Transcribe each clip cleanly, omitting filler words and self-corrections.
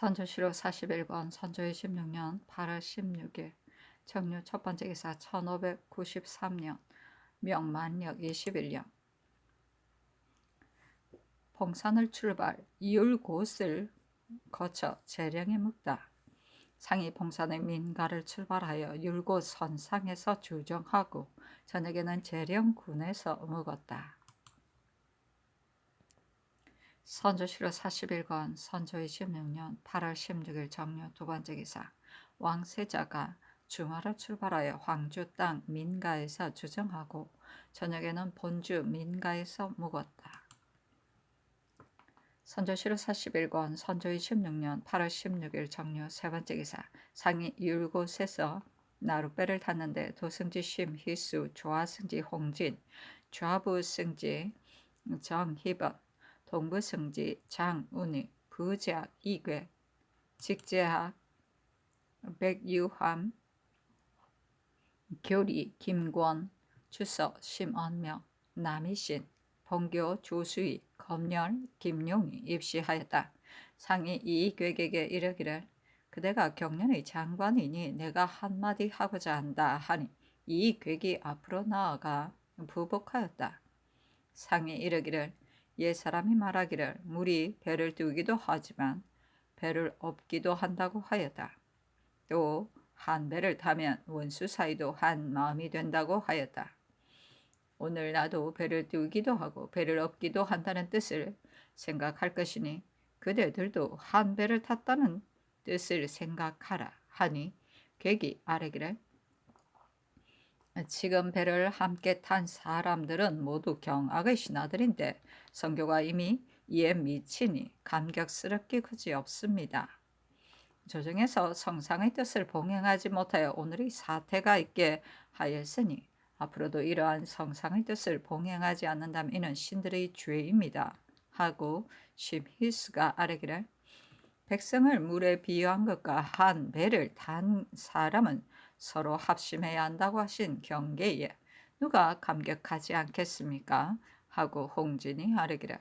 선조시로 41권 선조 26년 8월 16일 정유 첫 번째 기사 1593년 명만력 21년 봉산을 출발 이율곳을 거쳐 재령에 묵다. 상이 봉산의 민가를 출발하여 율곳 선상에서 주정하고 저녁에는 재령군에서 묵었다. 선조시로 41권 선조 26년 8월 16일 정유 두 번째 기사 왕세자가 중화를 출발하여 황주 땅 민가에서 주정하고 저녁에는 본주 민가에서 묵었다. 선조시로 41권 선조 26년 8월 16일 정유 세 번째 기사 상이 율곳에서 나룻배를 탔는데 도승지 심희수 조하승지 홍진 좌부승지 정희번 동부승지 장운희 부작 이괴 직제학 백유함 교리 김권 주서 심언명 남이신 본교 조수희 검열 김용이 입시하였다. 상이 이괴에게 이르기를 그대가 경련의 장관이니 내가 한마디 하고자 한다 하니 이괴기 앞으로 나아가 부복하였다. 상이 이르기를 옛 사람이 말하기를 물이 배를 띄우기도 하지만 배를 엎기도 한다고 하였다. 또 한 배를 타면 원수 사이도 한 마음이 된다고 하였다. 오늘 나도 배를 띄우기도 하고 배를 엎기도 한다는 뜻을 생각할 것이니 그대들도 한 배를 탔다는 뜻을 생각하라 하니 객이 아뢰기를 지금 배를 함께 탄 사람들은 모두 경악의 신하들인데 성교가 이미 이에 미치니 감격스럽기 그지없습니다. 조정에서 성상의 뜻을 봉행하지 못하여 오늘의 사태가 있게 하였으니 앞으로도 이러한 성상의 뜻을 봉행하지 않는다면 이는 신들의 죄입니다. 하고 심희수가 아뢰기를 백성을 물에 비유한 것과 한 배를 탄 사람은 서로 합심해야 한다고 하신 경계에 누가 감격하지 않겠습니까? 하고 홍진이 아뢰기를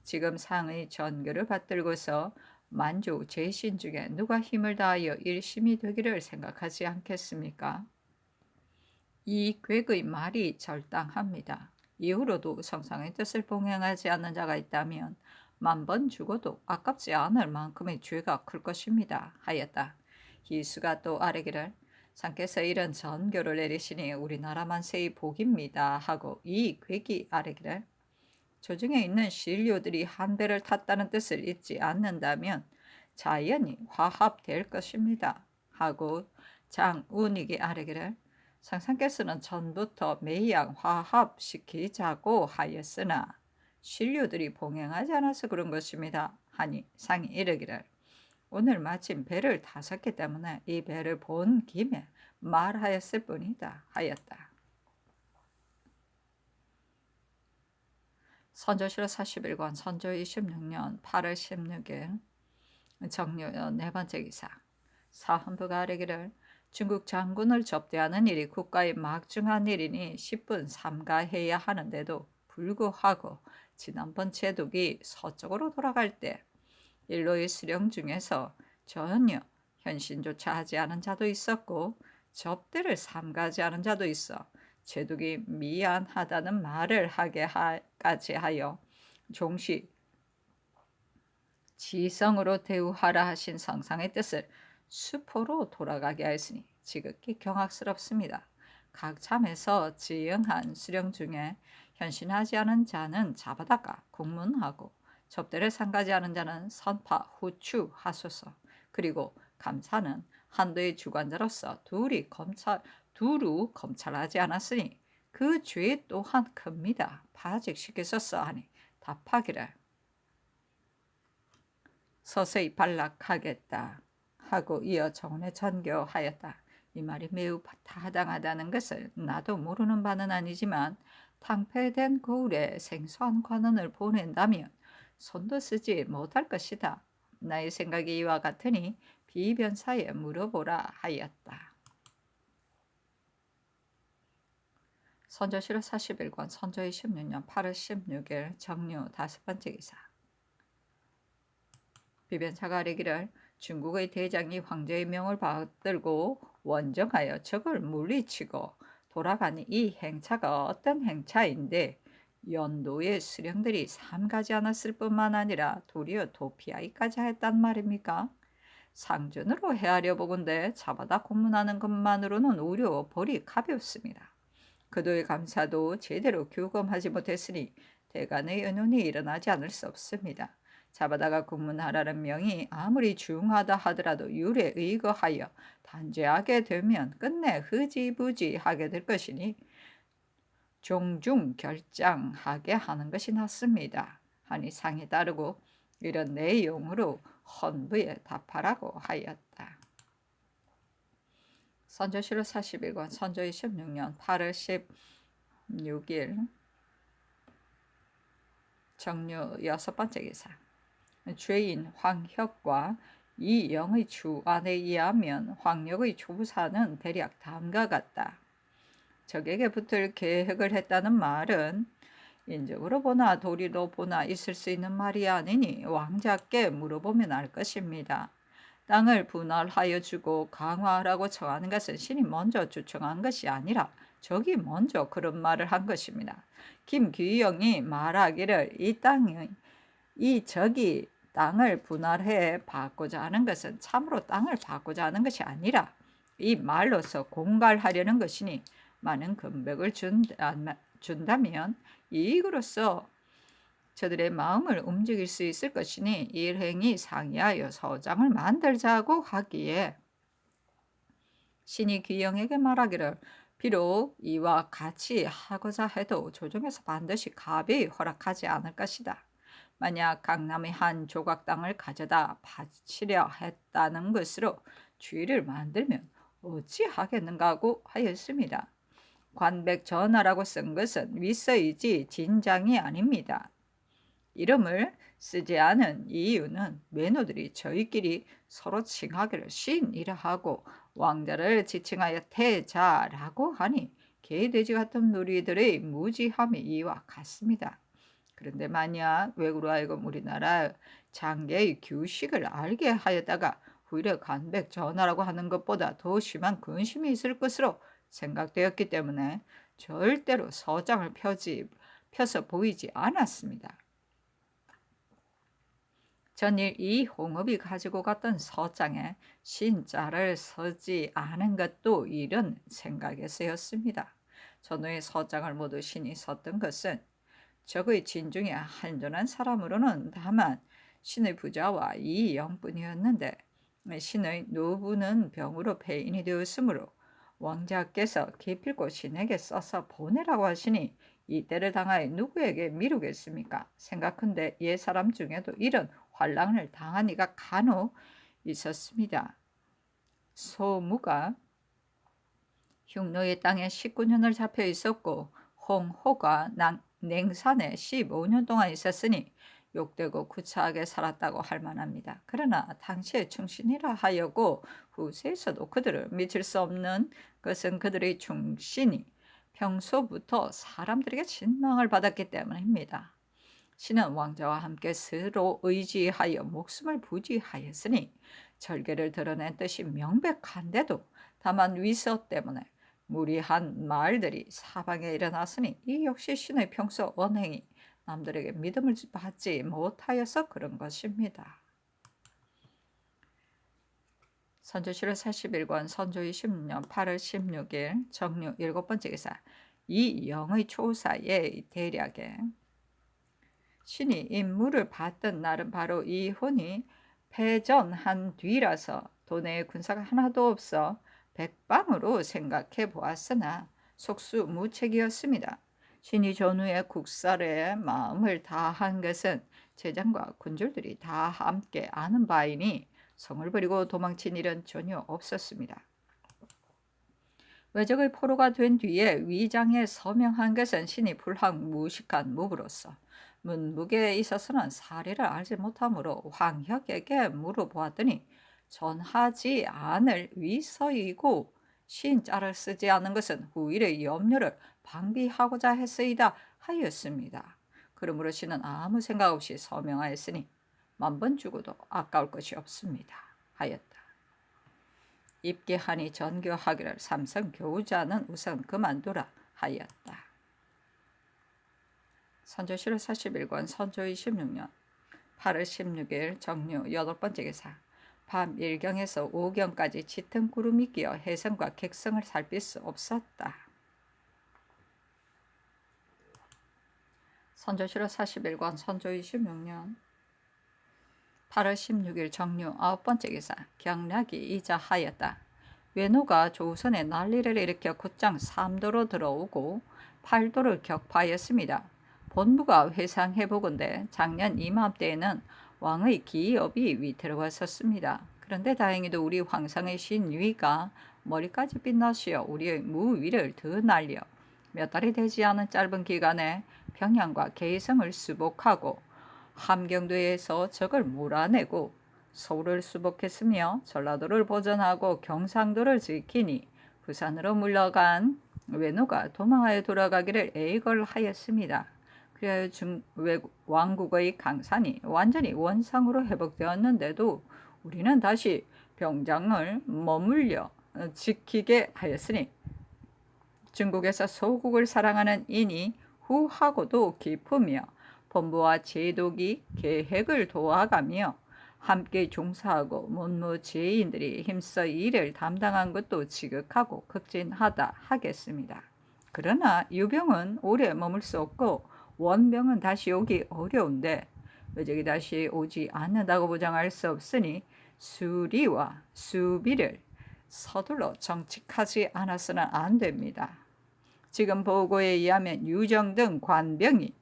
지금 상의 전교를 받들고서 만주 제신 중에 누가 힘을 다하여 일심이 되기를 생각하지 않겠습니까? 이 괴의 말이 절당합니다. 이후로도 성상의 뜻을 봉행하지 않는 자가 있다면 10,000번 죽어도 아깝지 않을 만큼의 죄가 클 것입니다. 하였다. 희수가 또 아뢰기를 상께서 이런 전교를 내리시니 우리나라 만세의 복입니다. 하고 이 괴기 아뢰기를 조중에 있는 신료들이 한 배를 탔다는 뜻을 잊지 않는다면 자연히 화합될 것입니다. 하고 장운익이 아뢰기를 상상께서는 전부터 매양 화합시키자고 하였으나 신료들이 봉행하지 않아서 그런 것입니다. 하니 상이 이르기를 오늘 마침 배를 탔었기 때문에 이 배를 본 김에 말하였을 뿐이다 하였다. 선조시로 41권 선조 26년 8월 16일 정유 네 번째 기사 사헌부가 아뢰기를 중국 장군을 접대하는 일이 국가의 막중한 일이니 10분 삼가해야 하는데도 불구하고 지난번 제독이 서쪽으로 돌아갈 때 일로의 수령 중에서 전혀 현신조차 하지 않은 자도 있었고 접대를 삼가지 않은 자도 있어 제독이 미안하다는 말을 하게까지 하여 종시 지성으로 대우하라 하신 성상의 뜻을 수포로 돌아가게 하였으니 지극히 경악스럽습니다. 각 참에서 지응한 수령 중에 현신하지 않은 자는 잡아다가 국문하고 접대를 삼가지 않은 자는 선파 후추하소서. 그리고 감사는 한도의 주관자로서 두루 검찰하지 않았으니 그 죄 또한 큽니다. 파직시키소서 하니 답하기를 서서히 발락하겠다 하고 이어 정원에 전교하였다. 이 말이 매우 타당하다는 것을 나도 모르는 바는 아니지만 탕폐된 거울에 생소한 관원을 보낸다면 손도 쓰지 못할 것이다. 나의 생각이 이와 같으니 비변사에 물어보라 하였다. 선조시로 41권 선조 26년 8월 16일 정유 다섯 번째 기사 비변사가 아뢰기를 중국의 대장이 황제의 명을 받들고 원정하여 적을 물리치고 돌아가니 이 행차가 어떤 행차인데 연도의 수령들이 삼가지 않았을 뿐만 아니라 도리어 도피하기까지 했단 말입니까? 상전으로 헤아려 보건대 잡아다 고문하는 것만으로는 오히려 벌이 가볍습니다. 그도의 감사도 제대로 교검하지 못했으니 대간의 은혼이 일어나지 않을 수 없습니다. 잡아다가 고문하라는 명이 아무리 중하다 하더라도 율에 의거하여 단죄하게 되면 끝내 흐지부지하게 될 것이니 종중 결장하게 하는 것이 낫습니다. 하니 상이 따르고 이런 내용으로 헌부에 답하라고 하였다. 선조실록 41권 선조 26년 8월 16일 정류 6번째 기사. 죄인 황혁과 이영의 주안에 의하면 황혁의 조사는 대략 다음과 같다. 적에게 붙을 계획을 했다는 말은 인적으로 보나 도리로 보나 있을 수 있는 말이 아니니 왕자께 물어보면 알 것입니다. 땅을 분할하여 주고 강화하라고 청하는 것은 신이 먼저 주청한 것이 아니라 적이 먼저 그런 말을 한 것입니다. 김규영이 말하기를 이 적이 땅을 분할해 받고자 하는 것은 참으로 땅을 받고자 하는 것이 아니라 이 말로서 공갈하려는 것이니 많은 금백을 준다면 이익으로서 저들의 마음을 움직일 수 있을 것이니 일행이 상의하여 서장을 만들자고 하기에 신이 귀영에게 말하기를 비록 이와 같이 하고자 해도 조정에서 반드시 가벼이 허락하지 않을 것이다. 만약 강남의 한 조각 땅을 가져다 바치려 했다는 것으로 주의를 만들면 어찌하겠는가고 하였습니다. 관백전하라고 쓴 것은 윗서이지 진장이 아닙니다. 이름을 쓰지 않은 이유는 매너들이 저희끼리 서로 칭하기를 신이라 하고 왕자를 지칭하여 태자라고 하니 개돼지 같은 누리들의 무지함이 이와 같습니다. 그런데 만약 외구로 하여금 우리나라 장계의 규식을 알게 하였다가 오히려 관백전하라고 하는 것보다 더 심한 근심이 있을 것으로 생각되었기 때문에 절대로 서장을 펴서 보이지 않았습니다. 전일 이 홍업이 가지고 갔던 서장에 신자를 서지 않은 것도 이런 생각에서였습니다. 전후의 서장을 모두 신이 썼던 것은 적의 진중에 한존한 사람으로는 다만 신의 부자와 이영뿐이었는데 신의 노부는 병으로 폐인이 되었으므로 왕자께서 기필코 신에게 써서 보내라고 하시니 이때를 당하여 누구에게 미루겠습니까? 생각컨대 옛사람 중에도 이런 환란을 당한 이가 간혹 있었습니다. 소무가 흉노의 땅에 19년을 잡혀 있었고 홍호가 냉산에 15년 동안 있었으니 욕되고 구차하게 살았다고 할 만합니다. 그러나 당시의 충신이라 하여고 후세에서도 그들을 믿을 수 없는 것은 그들의 충신이 평소부터 사람들에게 신망을 받았기 때문입니다. 신은 왕자와 함께 서로 의지하여 목숨을 부지하였으니 절개를 드러낸 뜻이 명백한데도 다만 위서 때문에 무리한 말들이 사방에 일어났으니 이 역시 신의 평소 언행이 남들에게 믿음을 받지 못하여서 그런 것입니다. 선조실록 41권 선조 20년 8월 16일 정류 7번째 기사. 이 영의 초사의 대략에 신이 임무를 받던 날은 바로 이 혼이 패전한 뒤라서 도내에 군사가 하나도 없어 백방으로 생각해 보았으나 속수무책이었습니다. 신이 전후에 국사에 마음을 다한 것은 제장과 군졸들이 다 함께 아는 바이니 성을 버리고 도망친 일은 전혀 없었습니다. 외적의 포로가 된 뒤에 위장에 서명한 것은 신이 불황무식한 무부로서 문북에 있어서는 사리를 알지 못하므로 황혁에게 물어보았더니 전하지 않을 위서이고 신자를 쓰지 않은 것은 후일의 염려를 방비하고자 했으이다 하였습니다. 그러므로 신은 아무 생각 없이 서명하였으니 10,000번 죽어도 아까울 것이 없습니다. 하였다. 입기하니 전교하기를 삼성 교우자는 우선 그만두라 하였다. 선조실록 41권 선조 26년 8월 16일 정류 8번째 기사. 밤 1경에서 5경까지 짙은 구름이 끼어 해성과 객성을 살필 수 없었다. 선조실록 41권 선조 26년 8월 16일 정류 9번째 기사. 경락이 이자하였다. 외노가 조선에 난리를 일으켜 곧장 3도로 들어오고 8도를 격파하였습니다. 본부가 회상해보건대 작년 이맘때에는 왕의 기업이 위태로가 섰습니다. 그런데 다행히도 우리 황상의 신위가 머리까지 빛나시어 우리의 무위를 더 날려 몇 달이 되지 않은 짧은 기간에 평양과 개성을 수복하고 함경도에서 적을 몰아내고 서울을 수복했으며 전라도를 보전하고 경상도를 지키니 부산으로 물러간 외노가 도망하여 돌아가기를 애걸하였습니다. 그리하여 왕국의 강산이 완전히 원상으로 회복되었는데도 우리는 다시 병장을 머물려 지키게 하였으니 중국에서 소국을 사랑하는 인이 후하고도 깊으며 본부와 제독이 계획을 도와가며 함께 종사하고 문무제인들이 힘써 일을 담당한 것도 지극하고 극진하다 하겠습니다. 그러나 유병은 오래 머물 수 없고 원병은 다시 오기 어려운데 외적이 다시 오지 않는다고 보장할 수 없으니 수리와 수비를 서둘러 정칙하지 않아서는 안 됩니다. 지금 보고에 의하면 유정 등 관병이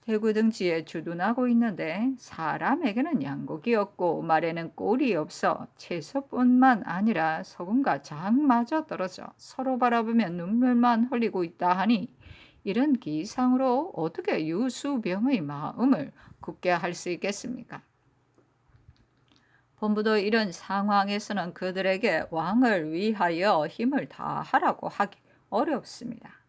대구 등지에 주둔하고 있는데 사람에게는 양곡이 없고 말에는 꼴이 없어 채소뿐만 아니라 소금과 장마저 떨어져 서로 바라보며 눈물만 흘리고 있다 하니 이런 기상으로 어떻게 유수병의 마음을 굳게 할 수 있겠습니까? 본부도 이런 상황에서는 그들에게 왕을 위하여 힘을 다하라고 하기 어렵습니다.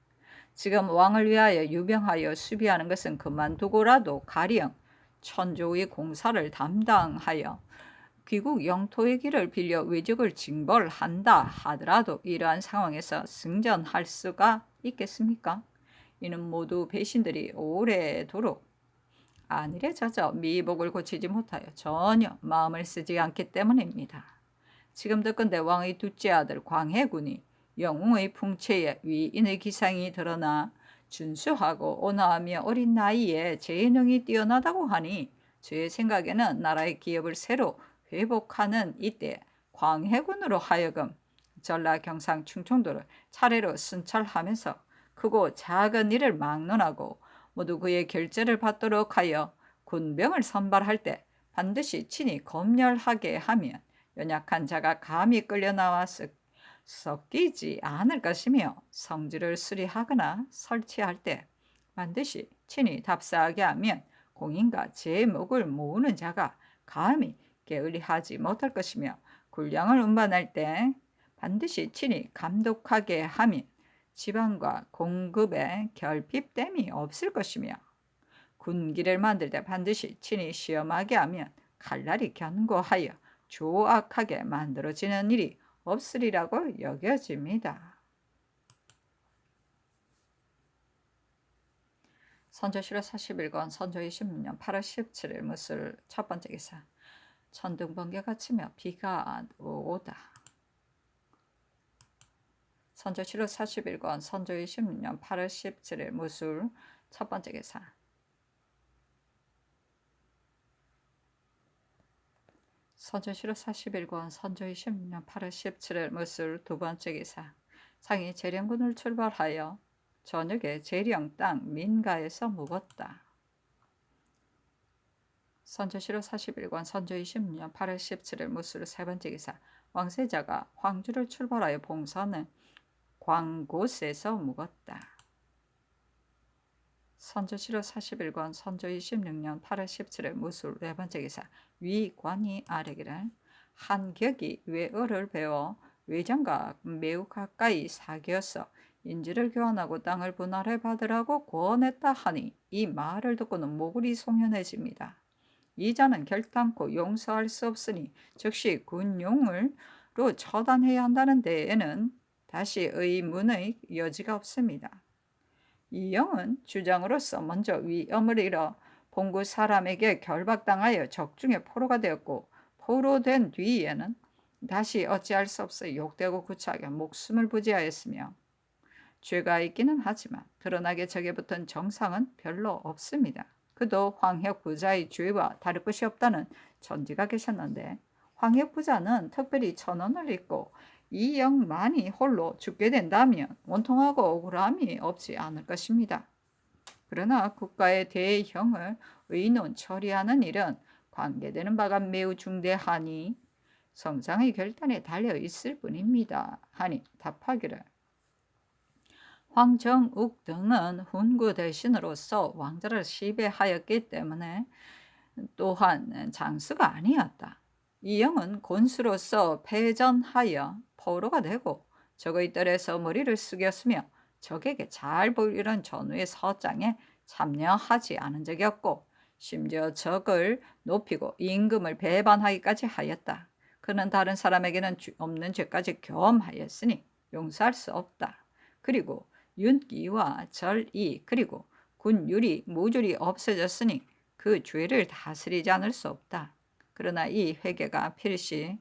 지금 왕을 위하여 유병하여 수비하는 것은 그만두고라도 가령 천조의 공사를 담당하여 귀국 영토의 길을 빌려 외적을 징벌한다 하더라도 이러한 상황에서 승전할 수가 있겠습니까? 이는 모두 배신들이 오래도록 안일에 젖어 미복을 고치지 못하여 전혀 마음을 쓰지 않기 때문입니다. 지금 듣건대 왕의 둘째 아들 광해군이 영웅의 풍채에 위인의 기상이 드러나 준수하고 온화하며 어린 나이에 재능이 뛰어나다고 하니 제 생각에는 나라의 기업을 새로 회복하는 이때 광해군으로 하여금 전라 경상 충청도를 차례로 순찰하면서 크고 작은 일을 막론하고 모두 그의 결재를 받도록 하여 군병을 선발할 때 반드시 친히 검열하게 하면 연약한 자가 감히 끌려 나와서 섞이지 않을 것이며 성질을 수리하거나 설치할 때 반드시 친히 답사하게 하면 공인과 제목을 모으는 자가 감히 게을리하지 못할 것이며 군량을 운반할 때 반드시 친히 감독하게 하면 지방과 공급에 결핍됨이 없을 것이며 군기를 만들 때 반드시 친히 시험하게 하면 칼날이 견고하여 조악하게 만들어지는 일이 없으리라고 여겨집니다. 선조실록 41권 선조 26년 8월 17일 무술 첫 번째 기사. 천둥번개가 치며 비가 오다. 선조실록 41권 선조 26년 8월 17일 무술 첫 번째 기사. 선조실록 41권 선조 26년 8월 17일 무술 두 번째 기사. 상이 재령군을 출발하여 저녁에 재령 땅 민가에서 묵었다. 선조실록 41권 선조 26년 8월 17일 무술 세 번째 기사. 왕세자가 황주를 출발하여 봉사는 광곳에서 묵었다. 선조실록 41권 선조 26년 8월 17일 무술 네 번째 기사. 위관이 아뢰기를 한격이 외어를 배워 외장과 매우 가까이 사귀어서 인지를 교환하고 땅을 분할해 받으라고 권했다 하니 이 말을 듣고는 목을이 송연해집니다. 이자는 결단코 용서할 수 없으니 즉시 군용으로 처단해야 한다는 데에는 다시 의문의 여지가 없습니다. 이영은 주장으로서 먼저 위엄을 잃어 본국 사람에게 결박당하여 적중의 포로가 되었고, 포로된 뒤에는 다시 어찌할 수 없어 욕되고 구차하게 목숨을 부지하였으며, 죄가 있기는 하지만 드러나게 적에 붙은 정상은 별로 없습니다. 그도 황혁 부자의 죄와 다를 것이 없다는 전지가 계셨는데, 황혁 부자는 특별히 천언을 잊고 이영만이 홀로 죽게 된다면 원통하고 억울함이 없지 않을 것입니다. 그러나 국가의 대형을 의논 처리하는 일은 관계되는 바가 매우 중대하니 성상의 결단에 달려 있을 뿐입니다. 하니 답하기를, 황정욱 등은 훈구 대신으로서 왕자를 시배하였기 때문에 또한 장수가 아니었다. 이영은 곤수로서 패전하여 포로가 되고 적의 뜰에서 머리를 숙였으며 적에게 잘 보이는 전후의 서장에 참여하지 않은 적이 없고, 심지어 적을 높이고 임금을 배반하기까지 하였다. 그는 다른 사람에게는 없는 죄까지 겸하였으니 용서할 수 없다. 그리고 윤기와 절이 그리고 군율이 모조리 없어졌으니 그 죄를 다스리지 않을 수 없다. 그러나 이 회개가 필시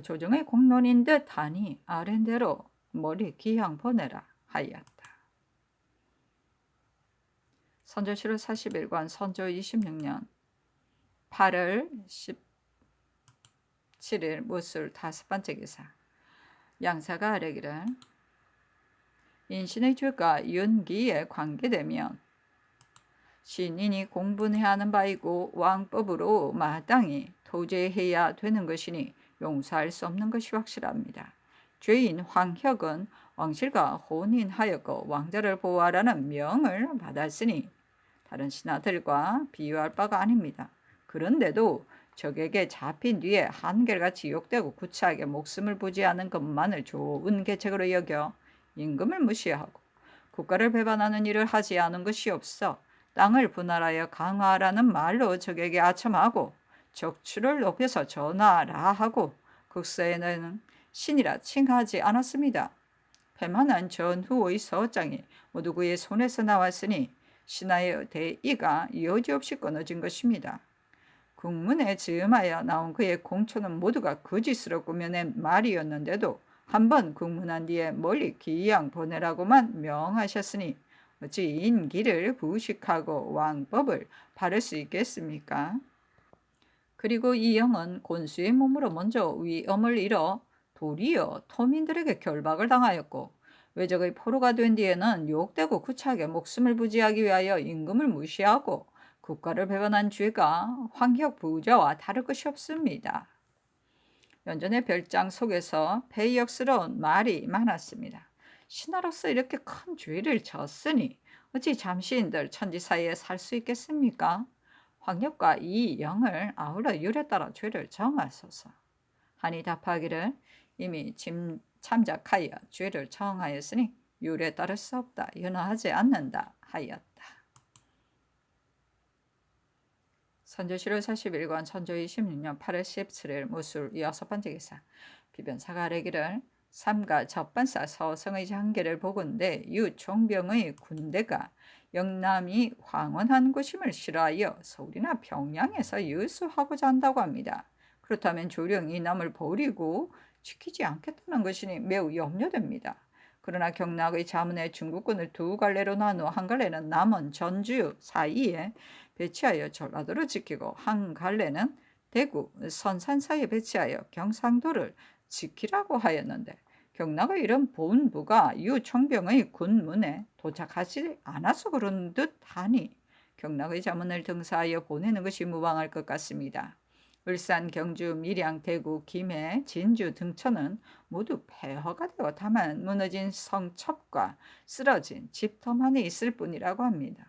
조정의 공론인 듯 하니 아랜대로 머리 기양 보내라 하였다. 선조실록 41권 선조 26년 8월 17일 무술 5번째 기사. 양사가 아뢰기를, 인신의 죄가 윤기에 관계되면 신인이 공분해야 하는 바이고 왕법으로 마땅히 토제해야 되는 것이니 용서할 수 없는 것이 확실합니다. 죄인 황혁은 왕실과 혼인하였고 왕자를 보호하라는 명을 받았으니 다른 신하들과 비교할 바가 아닙니다. 그런데도 적에게 잡힌 뒤에 한결같이 욕되고 구차하게 목숨을 부지하는 것만을 좋은 계책으로 여겨 임금을 무시하고 국가를 배반하는 일을 하지 않은 것이 없어 땅을 분할하여 강화하라는 말로 적에게 아첨하고 적추를 높여서 전하라 하고 국서에는 신이라 칭하지 않았습니다. 패만한 전후의 서장이 모두 그의 손에서 나왔으니 신하의 대의가 여지없이 끊어진 것입니다. 국문에 즈음하여 나온 그의 공초는 모두가 거짓으로 꾸며낸 말이었는데도 한번 국문한 뒤에 멀리 기양 보내라고만 명하셨으니 어찌 인기를 부식하고 왕법을 바를 수 있겠습니까? 그리고 이 영은 곤수의 몸으로 먼저 위엄을 잃어 도리어 토민들에게 결박을 당하였고, 외적의 포로가 된 뒤에는 욕되고 구차하게 목숨을 부지하기 위하여 임금을 무시하고 국가를 배반한 죄가 황혁 부자와 다를 것이 없습니다. 연전의 별장 속에서 패역스러운 말이 많았습니다. 신하로서 이렇게 큰 죄를 졌으니 어찌 잠시인들 천지 사이에 살 수 있겠습니까? 황역과 이 영을 아울러 율에 따라 죄를 정하소서 하니 답하기를, 이미 참작하여 죄를 정하였으니 율에 따를 수 없다, 연화하지 않는다 하였다. 선조실록 41권 선조 26년 8월 17일 무술 6번째 기사. 비변사가 아뢰기를, 삼가 접반사 서성의 장계를 보건대 유종병의 군대가 영남이 황원한 곳임을 싫어하여 서울이나 평양에서 유수하고자 한다고 합니다. 그렇다면 조령 이 남을 버리고 지키지 않겠다는 것이니 매우 염려됩니다. 그러나 경락의 자문에 중국군을 두 갈래로 나누어 한 갈래는 남원 전주 사이에 배치하여 전라도를 지키고 한 갈래는 대구 선산 사이에 배치하여 경상도를 지키라고 하였는데, 경락의 이런 본부가 유총병의 군문에 도착하지 않아서 그런 듯하니 경락의 자문을 등사하여 보내는 것이 무방할 것 같습니다. 울산, 경주, 밀양, 대구, 김해, 진주 등천은 모두 폐허가 되어 다만 무너진 성첩과 쓰러진 집터만이 있을 뿐이라고 합니다.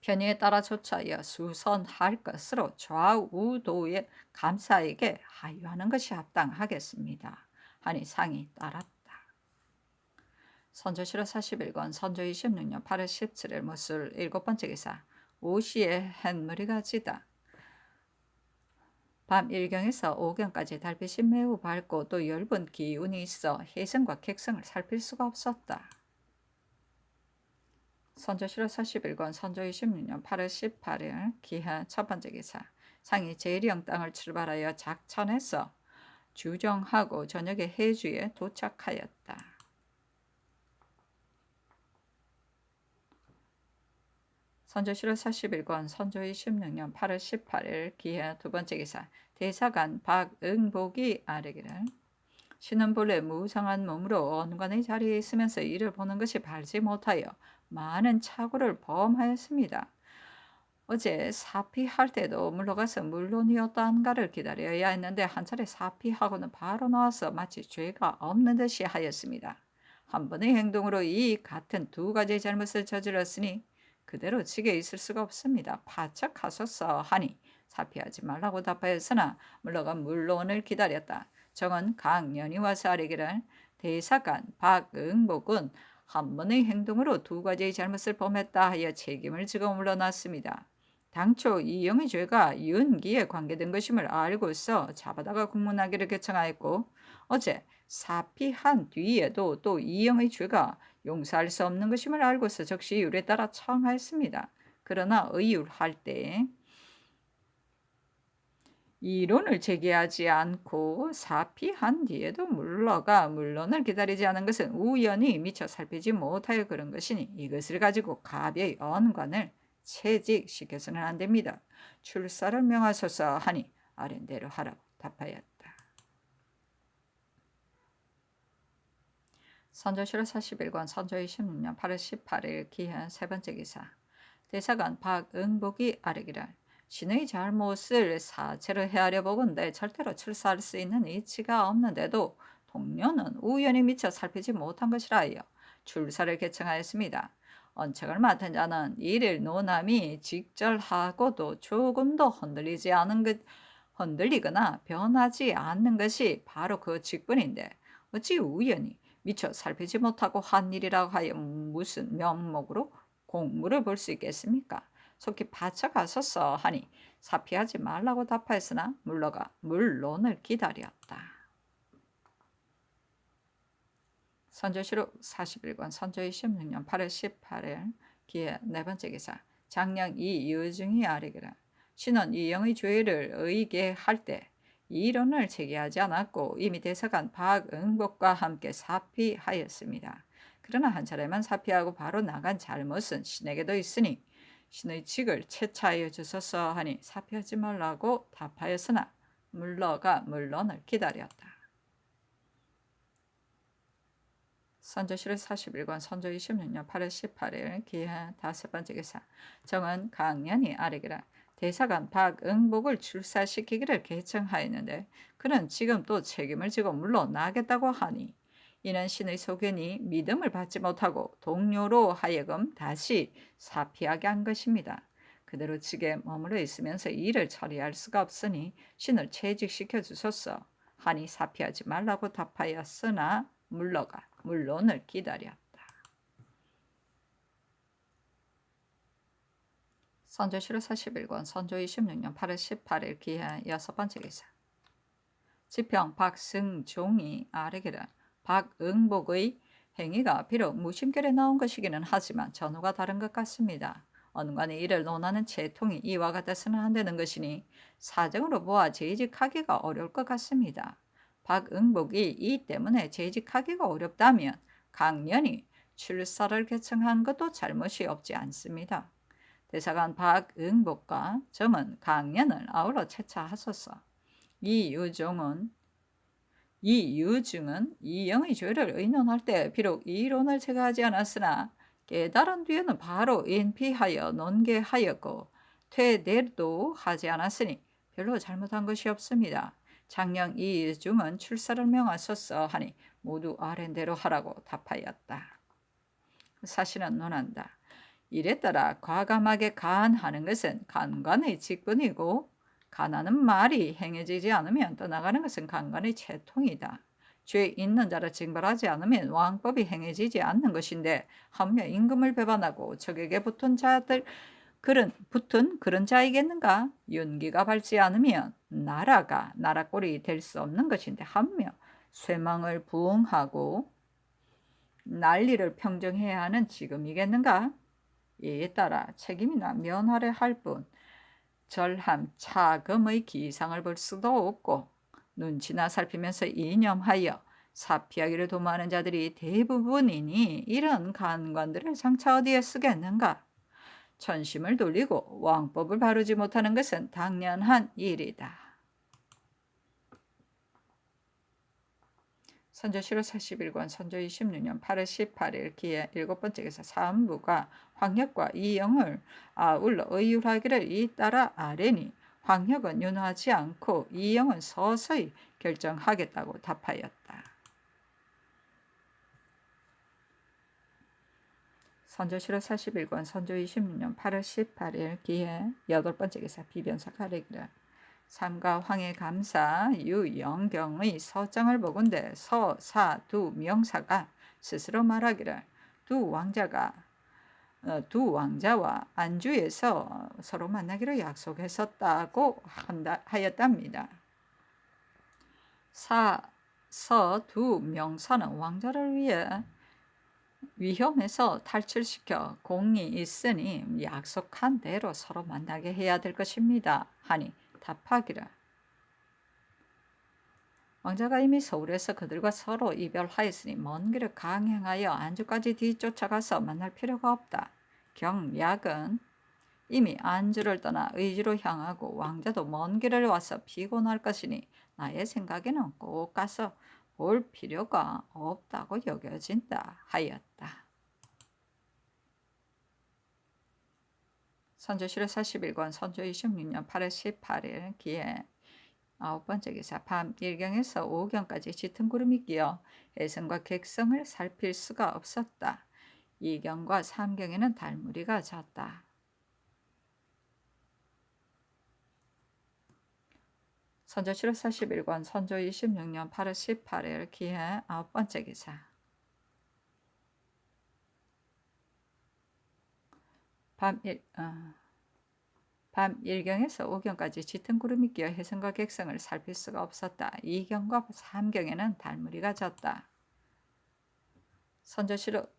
편의에 따라 조차하여 수선할 것으로 좌우도의 감사에게 하유하는 것이 합당하겠습니다 하니 상이 따랐다. 선조실록 41권 선조 26년 8월 17일 무술 7번째 기사. 오시에 햇무리가 지다. 밤 1경에서 5경까지 달빛이 매우 밝고 또 엷은 기운이 있어 혜성과 객성을 살필 수가 없었다. 선조실록 41권 선조 26년 8월 18일 기한 첫 번째 기사. 상이 제리영 땅을 출발하여 작천에서 주정하고 저녁에 해주에 도착하였다. 선조실록 41권 선조 26년 8월 18일 기한 두 번째 기사. 대사관 박응복이 아뢰기를 신은 본래 무상한 몸으로 원관의 자리에 있으면서 이를 보는 것이 바르지 못하여 많은 착오를 범하였습니다. 어제 사피할 때도 물러가서 물론이었다한가를 기다려야 했는데 한 차례 사피하고는 바로 나와서 마치 죄가 없는 듯이 하였습니다. 한 번의 행동으로 이 같은 두 가지의 잘못을 저질렀으니 그대로 지게 있을 수가 없습니다. 바짝 하소서 하니 사피하지 말라고 답하였으나 물러가 물론을 기다렸다. 정은 강연이 와서 아뢰기를 대사관 박응복은 한 번의 행동으로 두 가지의 잘못을 범했다 하여 책임을 지고 물러났습니다. 당초 이영의 죄가 윤기에 관계된 것임을 알고서 잡아다가 국문하기를 결정하였고 어제 사피한 뒤에도 또 이영의 죄가 용서할 수 없는 것임을 알고서 적시의율에 따라 청하였습니다. 그러나 의율할 때 이론을 제기하지 않고 사피한 뒤에도 물러가 물론을 기다리지 않은 것은 우연히 미처 살피지 못하여 그런 것이니 이것을 가지고 가벼이 언관을 채직시켜서는 안 됩니다. 출사를 명하소서 하니 아랜대로 하라고 답하였다. 선조실록 41권 선조 26년 8월 18일 기한 세 번째 기사. 대사관 박응복이 아뢰기를 신의 잘못을 사체로 헤아려 보건대 절대로 출사할 수 있는 이치가 없는데도 동료는 우연히 미처 살피지 못한 것이라 하여 출사를 개청하였습니다. 언책을 맡은 자는 이를 노남이 직절하고도 조금도 흔들리거나 변하지 않는 것이 바로 그 직분인데 어찌 우연히 미처 살피지 못하고 한 일이라고 하여 무슨 면목으로 공무를 볼 수 있겠습니까? 속히 바쳐 가소서 하니 사피하지 말라고 답하였으나 물러가 물론을 기다렸다. 선조실록 41권 선조 26년 8월 18일 기해 네 번째 기사. 장령 이유중이 아뢰기를 신은 이영의 죄를 의계할 때 이론을 제기하지 않았고 이미 대사관 박응복과 함께 사피하였습니다. 그러나 한 차례만 사피하고 바로 나간 잘못은 신에게도 있으니 신의 직을 채차하여 주소서 하니 사피하지 말라고 답하였으나 물러가 물론을 기다렸다. 선조실록 41권 선조 26년 8월 18일 기해 다섯 번째 기사. 정은 강연이 아뢰기를 대사관 박응복을 출사시키기를 개청하였는데 그는 지금 또 책임을 지고 물러나겠다고 하니 이는 신의 소견이 믿음을 받지 못하고 동료로 하여금 다시 사피하게 한 것입니다. 그대로 직에 머물러 있으면서 일을 처리할 수가 없으니 신을 채직시켜 주소서 하니 사피하지 말라고 답하였으나 물러가 물론을 기다렸다. 선조실록 41권 선조 26년 8월 18일 기해 여섯 번째 기사. 지평 박승종이 아뢰기를 박응복의 행위가 비록 무심결에 나온 것이기는 하지만 전후가 다른 것 같습니다. 언관이 이를 논하는 채통이 이와 같아서는 안 되는 것이니 사정으로 보아 재직하기가 어려울 것 같습니다. 박응복이 이 때문에 재직하기가 어렵다면 강연이 출사를 개청한 것도 잘못이 없지 않습니다. 대사관 박응복과 정은 강연을 아울러 채차하소서. 이유중은 이영의 죄를 의논할 때 비록 이론을 제거하지 않았으나 깨달은 뒤에는 바로 인피하여 논개하였고 퇴대도 하지 않았으니 별로 잘못한 것이 없습니다. 장령 이유중은 출사를 명하소서 하니 모두 아랜대로 하라고 답하였다. 사실은 논한다. 이에 따라 과감하게 간하는 것은 간관의 직분이고 간하는 말이 행해지지 않으면 떠나가는 것은 간관의 채통이다. 죄 있는 자를 징벌하지 않으면 왕법이 행해지지 않는 것인데 하물며 임금을 배반하고 적에게 붙은 자들 붙은 그런 자이겠는가? 윤기가 밝지 않으면 나라가 나라꼴이 될 수 없는 것인데 하며 쇠망을 부응하고 난리를 평정해야 하는 지금이겠는가? 이에 따라 책임이나 면하려 할 뿐 절함 차금의 기상을 볼 수도 없고 눈치나 살피면서 이념하여 사피하기를 도모하는 자들이 대부분이니 이런 간관들을 장차 어디에 쓰겠는가? 천심을 돌리고 왕법을 바르지 못하는 것은 당연한 일이다. 선조실록 41권 선조 26년 8월 18일 기해 7번째 기사 사안부가 황혁과 이영을 아울러 의율하기를 잇따라 아뢰니 황혁은 윤하지 않고 이영은 서서히 결정하겠다고 답하였다. 선조실록 41권 선조 26년 8월 18일 기해 8번째 기사 비변사가 아뢰기를 삼가 황해 감사 유영경의 서장을 보건대 서, 사 두 명사가 스스로 말하기를 두 왕자와 안주에서 서로 만나기로 약속했었다고 하였답니다. 사, 서 두 명사는 왕자를 위해 위험에서 탈출시켜 공이 있으니 약속한 대로 서로 만나게 해야 될 것입니다. 하니 답하기를 왕자가 이미 서울에서 그들과 서로 이별하였으니 먼 길을 강행하여 안주까지 뒤쫓아가서 만날 필요가 없다. 경약은 이미 안주를 떠나 의주로 향하고 왕자도 먼 길을 와서 피곤할 것이니 나의 생각에는 꼭 가서 볼 필요가 없다고 여겨진다 하였다. 선조실록 41권 선조 26년 8월 18일 기해 9번째 기사 밤 1경에서 5경까지 짙은 구름이 끼어 해성과 객성을 살필 수가 없었다. 2경과 3경에는 달무리가 졌다. 선조실록 41권 선조 26년 8월 18일 기해 9번째 기사 밤 1경에서 5경까지 짙은 구름이 끼어 해성과 객성을 살필 수가 없었다. 2경과 3경에는 달무리가 졌다. 선조실록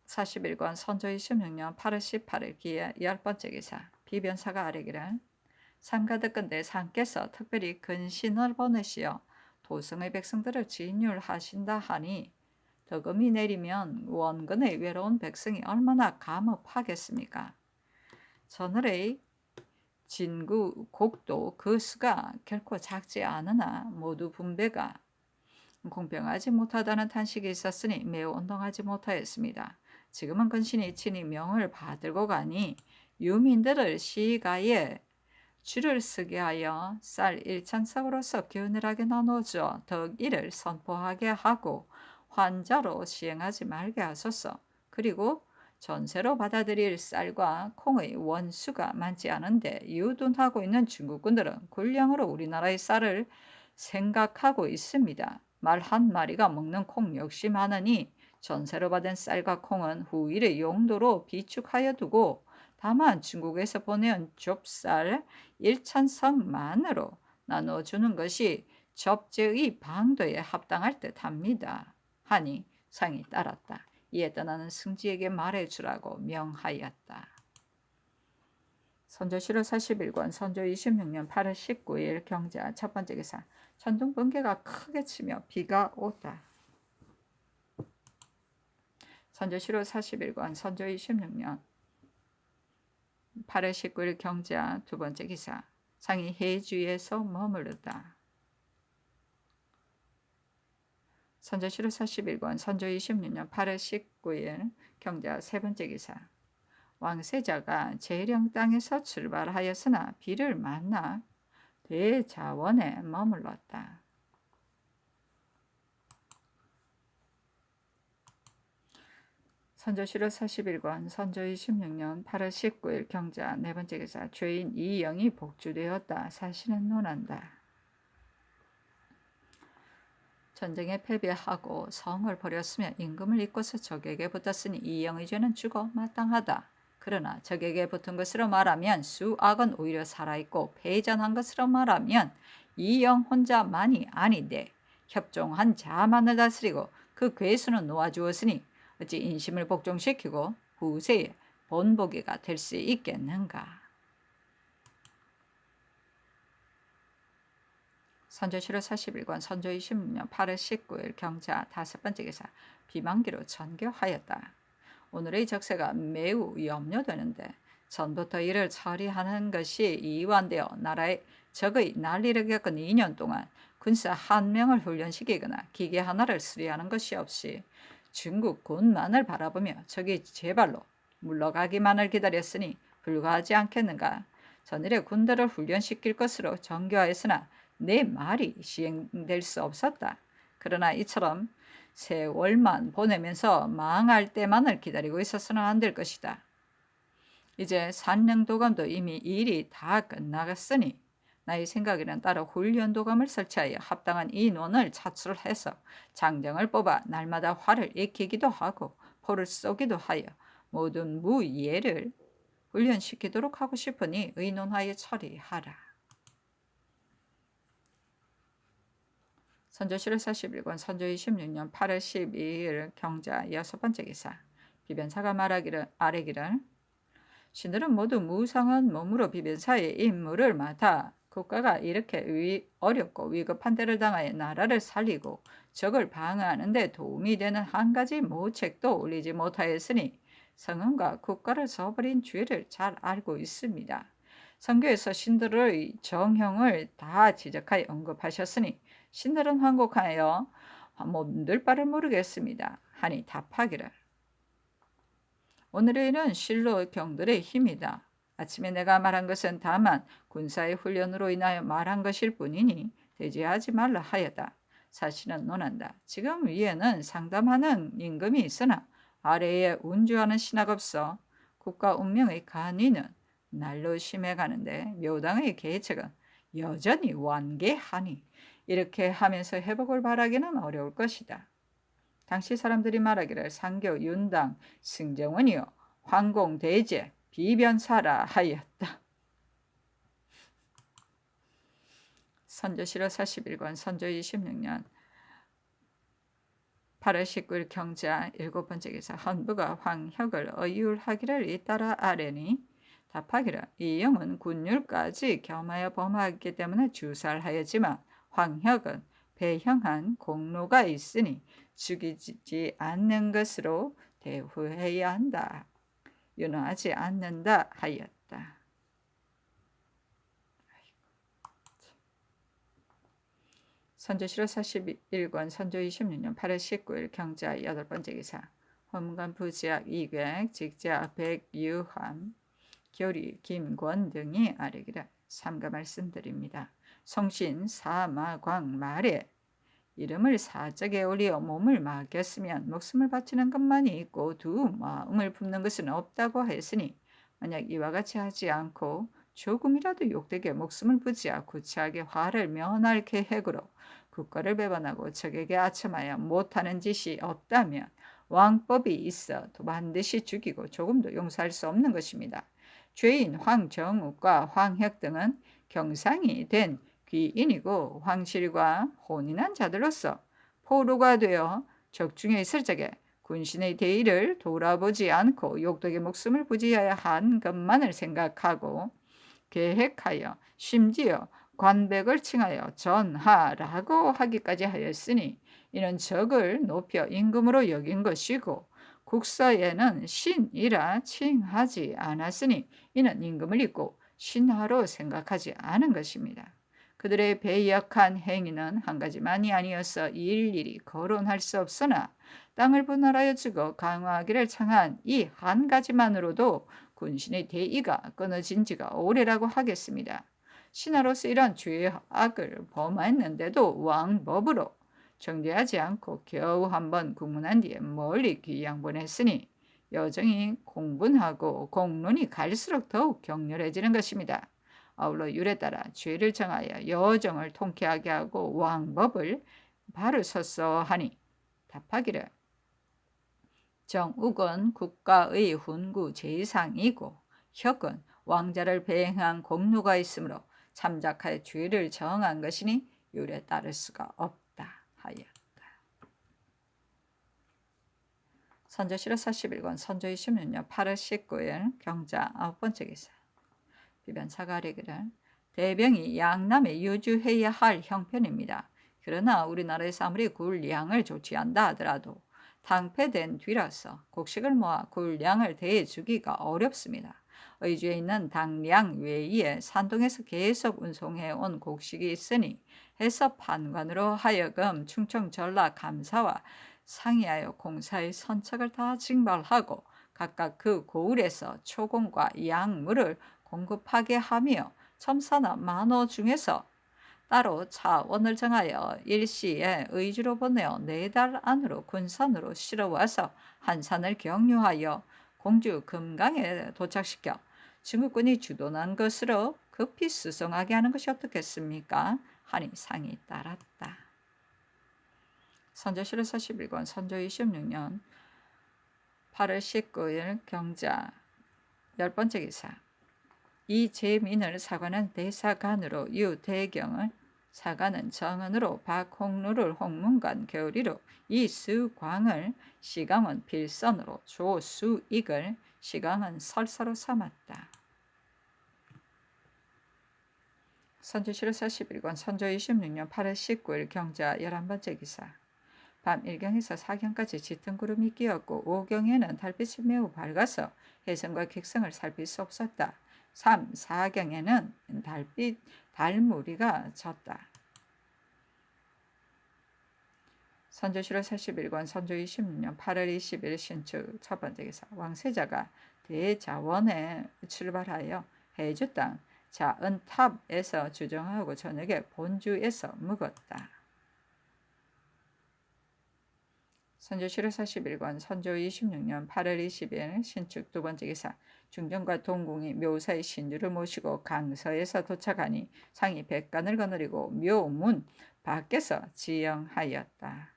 41권 선조 26년 8월 18일 기해 10번째 기사 비변사가 아뢰기를 삼가득건대 상께서 특별히 근신을 보내시어 도성의 백성들을 진율하신다 하니 덕음이 내리면 원근의 외로운 백성이 얼마나 감업하겠습니까? 전월의 진구 곡도 그 수가 결코 작지 않으나 모두 분배가 공평하지 못하다는 탄식이 있었으니 매우 온동하지 못하였습니다. 지금은 근신이 친히 명을 받들고 가니 유민들을 시가에 줄을 서게 하여 쌀 1,000석으로서 균일하게 나눠줘 덕 이를 선포하게 하고 환자로 시행하지 말게 하소서. 그리고 전세로 받아들일 쌀과 콩의 원수가 많지 않은데 유둔하고 있는 중국군들은 군량으로 우리나라의 쌀을 생각하고 있습니다. 말 한 마리가 먹는 콩 역시 많으니 전세로 받은 쌀과 콩은 후일의 용도로 비축하여 두고 다만 중국에서 보내온 좁쌀 1,000석만으로 나눠주는 것이 접제의 방도에 합당할 듯합니다. 하니 상이 따랐다. 이에 떠나는 승지에게 말해주라고 명하였다. 선조실록 41권 선조 26년 8월 19일 경자 첫번째 기사 천둥 번개가 크게 치며 비가 오다. 선조실록 41권 선조 26년 8월 19일 경자 두번째 기사 상이 해주에서 머무르다. 선조실록 41권 선조 26년 8월 19일 경자 세번째 기사 왕세자가 재령 땅에서 출발하였으나 비를 만나 대자원에 머물렀다. 선조실록 41권 선조 26년 8월 19일 경자 네번째 기사 죄인 이영이 복주되었다. 사실은 논한다. 전쟁에 패배하고 성을 버렸으며 임금을 잊고서 적에게 붙었으니 이영의 죄는 죽어 마땅하다. 그러나 적에게 붙은 것으로 말하면 수악은 오히려 살아있고 패전한 것으로 말하면 이 영 혼자만이 아닌데 협종한 자만을 다스리고 그 괴수는 놓아주었으니 어찌 인심을 복종시키고 후세에 본보기가 될 수 있겠는가. 선조실록 41권 선조 26년 8월 19일 경자 5번째 기사 비만기로 전교하였다. 오늘의 적세가 매우 염려되는데 전부터 이를 처리하는 것이 이완되어 나라의 적의 난리를 겪은 2년 동안 군사 1명을 훈련시키거나 기계 하나를 수리하는 것이 없이 중국 군만을 바라보며 적이 제발로 물러가기만을 기다렸으니 불가하지 않겠는가. 전일에 군대를 훈련시킬 것으로 전교하였으나 내 말이 시행될 수 없었다. 그러나 이처럼 세월만 보내면서 망할 때만을 기다리고 있어서는 안 될 것이다. 이제 산릉도감도 이미 일이 다 끝나갔으니 나의 생각에는 따로 훈련도감을 설치하여 합당한 인원을 차출해서 장정을 뽑아 날마다 활을 익히기도 하고 포를 쏘기도 하여 모든 무예를 훈련시키도록 하고 싶으니 의논하여 처리하라. 선조실록 41권 선조 26년 8월 12일 경자 6번째 기사 비변사가 아뢰기를 신들은 모두 무상한 몸으로 비변사의 임무를 맡아 국가가 이렇게 어렵고 위급한 때를 당하여 나라를 살리고 적을 방어하는 데 도움이 되는 한 가지 모책도 올리지 못하였으니 성은과 국가를 저버린 죄를 잘 알고 있습니다. 성교에서 신들의 정형을 다 지적하여 언급하셨으니 신들은 황곡하여 몸둘 바를 모르겠습니다. 하니 답하기를 오늘의 일은 실로 경들의 힘이다. 아침에 내가 말한 것은 다만 군사의 훈련으로 인하여 말한 것일 뿐이니 대지하지 말라 하였다. 사실은 논한다. 지금 위에는 상담하는 임금이 있으나 아래에 운주하는 신하가 없어 국가 운명의 간위는 날로 심해가는데 묘당의 계책은 여전히 완계하니 이렇게 하면서 회복을 바라기는 어려울 것이다. 당시 사람들이 말하기를 상교, 윤당, 승정원이요 황공, 대제, 비변사라 하였다. 선조실록 41권 선조 26년 8월 19일 경자 7번째 기사 헌부가 황혁을 의율하기를 잇따라 아뢰니 답하기를 이 영은 군율까지 겸하여 범하기 때문에 주살하였지만 황혁은 배형한 공로가 있으니 죽이지 않는 것으로 대우해야 한다. 윤호하지 않는다 하였다. 선조실록 41권 선조 26년 8월 19일 경자 8번째 기사 헌문관 부지학 이객 직제학 백유함 교리 김권 등이 아뢰기를 삼가 말씀드립니다. 성신 사마광 말에 이름을 사적에 올리어 몸을 맡겼으면 목숨을 바치는 것만이 있고 두 마음을 품는 것은 없다고 했으니 만약 이와 같이 하지 않고 조금이라도 욕되게 목숨을 부지하 구차하게 화를 면할 계획으로 국가를 배반하고 적에게 아첨하여 못하는 짓이 없다면 왕법이 있어 반드시 죽이고 조금도 용서할 수 없는 것입니다. 죄인 황정욱과 황혁 등은 경상이 된 귀인이고 황실과 혼인한 자들로서 포로가 되어 적중에 있을 적에 군신의 대의를 돌아보지 않고 욕되게 목숨을 부지해야 한 것만을 생각하고 계획하여 심지어 관백을 칭하여 전하라고 하기까지 하였으니 이는 적을 높여 임금으로 여긴 것이고 국서에는 신이라 칭하지 않았으니 이는 임금을 잊고 신하로 생각하지 않은 것입니다. 그들의 배역한 행위는 한 가지만이 아니어서 일일이 거론할 수 없으나 땅을 분할하여 주고 강화하기를 청한 이 한 가지만으로도 군신의 대의가 끊어진 지가 오래라고 하겠습니다. 신하로서 이런 죄악을 범했는데도 왕법으로 정죄하지 않고 겨우 한번 국문한 뒤에 멀리 귀양 보냈으니 여정이 공분하고 공론이 갈수록 더욱 격렬해지는 것입니다. 아울러 율에 따라 죄를 정하여 여정을 통쾌하게 하고 왕법을 바로 섰어 하니 답하기를 정욱은 국가의 훈구 제상이고 혁은 왕자를 배행한 공로가 있으므로 참작하여 죄를 정한 것이니 율에 따를 수가 없다 하였다. 선조실록 41권 선조 26년 8월 19일 경자 9번째 기사. 비변사가 아래기를 대병이 양남에 유주해야 할 형편입니다. 그러나 우리나라에서 아무리 굴량을 조치한다 하더라도 당패된 뒤라서 곡식을 모아 굴량을 대주기가 어렵습니다. 의주에 있는 당량 외에 산동에서 계속 운송해온 곡식이 있으니 해서 판관으로 하여금 충청 전라 감사와 상의하여 공사의 선책을 다 징발하고 각각 그 고을에서 초공과 양물을 공급하게 하며 첨사나 만호 중에서 따로 차원을 정하여 일시에 의주로 보내어 4달 안으로 군산으로 실어와서 한산을 경유하여 공주 금강에 도착시켜 중국군이 주도한 것으로 급히 수송하게 하는 것이 어떻겠습니까? 하니 상이 따랐다. 선조실록 41권 선조 26년 8월 19일 경자 10번째 기사. 이 제민을 사관은 대사관으로 유대경을 사관은 정은으로 박홍루를 홍문관 겨울이로 이수광을 시강은 필선으로 조수익을 시강은 설사로 삼았다. 선조실록 41권 선조 26년 8월 19일 경자 11번째 기사. 밤 1경에서 4경까지 짙은 구름이 끼었고 5경에는 달빛이 매우 밝아서 해성과 객성을 살필 수 없었다. 3, 4경에는 달무리가 졌다. 선조실록 41권 선조 26년 8월 20일 신축 첫 번째 기사. 왕세자가 대자원에 출발하여 해주 땅 자은탑에서 주정하고 저녁에 본주에서 묵었다. 선조실록 41권 선조 26년 8월 20일 신축 두 번째 기사. 중정과 동궁이 묘사의 신주를 모시고 강서에서 도착하니 상이 백간을 거느리고 묘문 밖에서 지영하였다.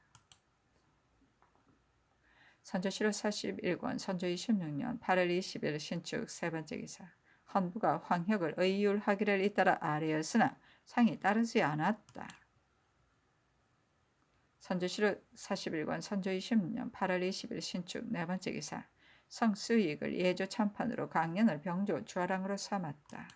선조실록 41권 선조 26년 8월 20일 신축 세 번째 기사. 헌부가 황혁을 의율하기를 잇따라 아뢰었으나 상이 따르지 않았다. 선조실록 41권 선조 26년 8월 20일 신축 네 번째 기사. 성수익을 예조 참판으로 강연을 병조 주하랑으로 삼았다.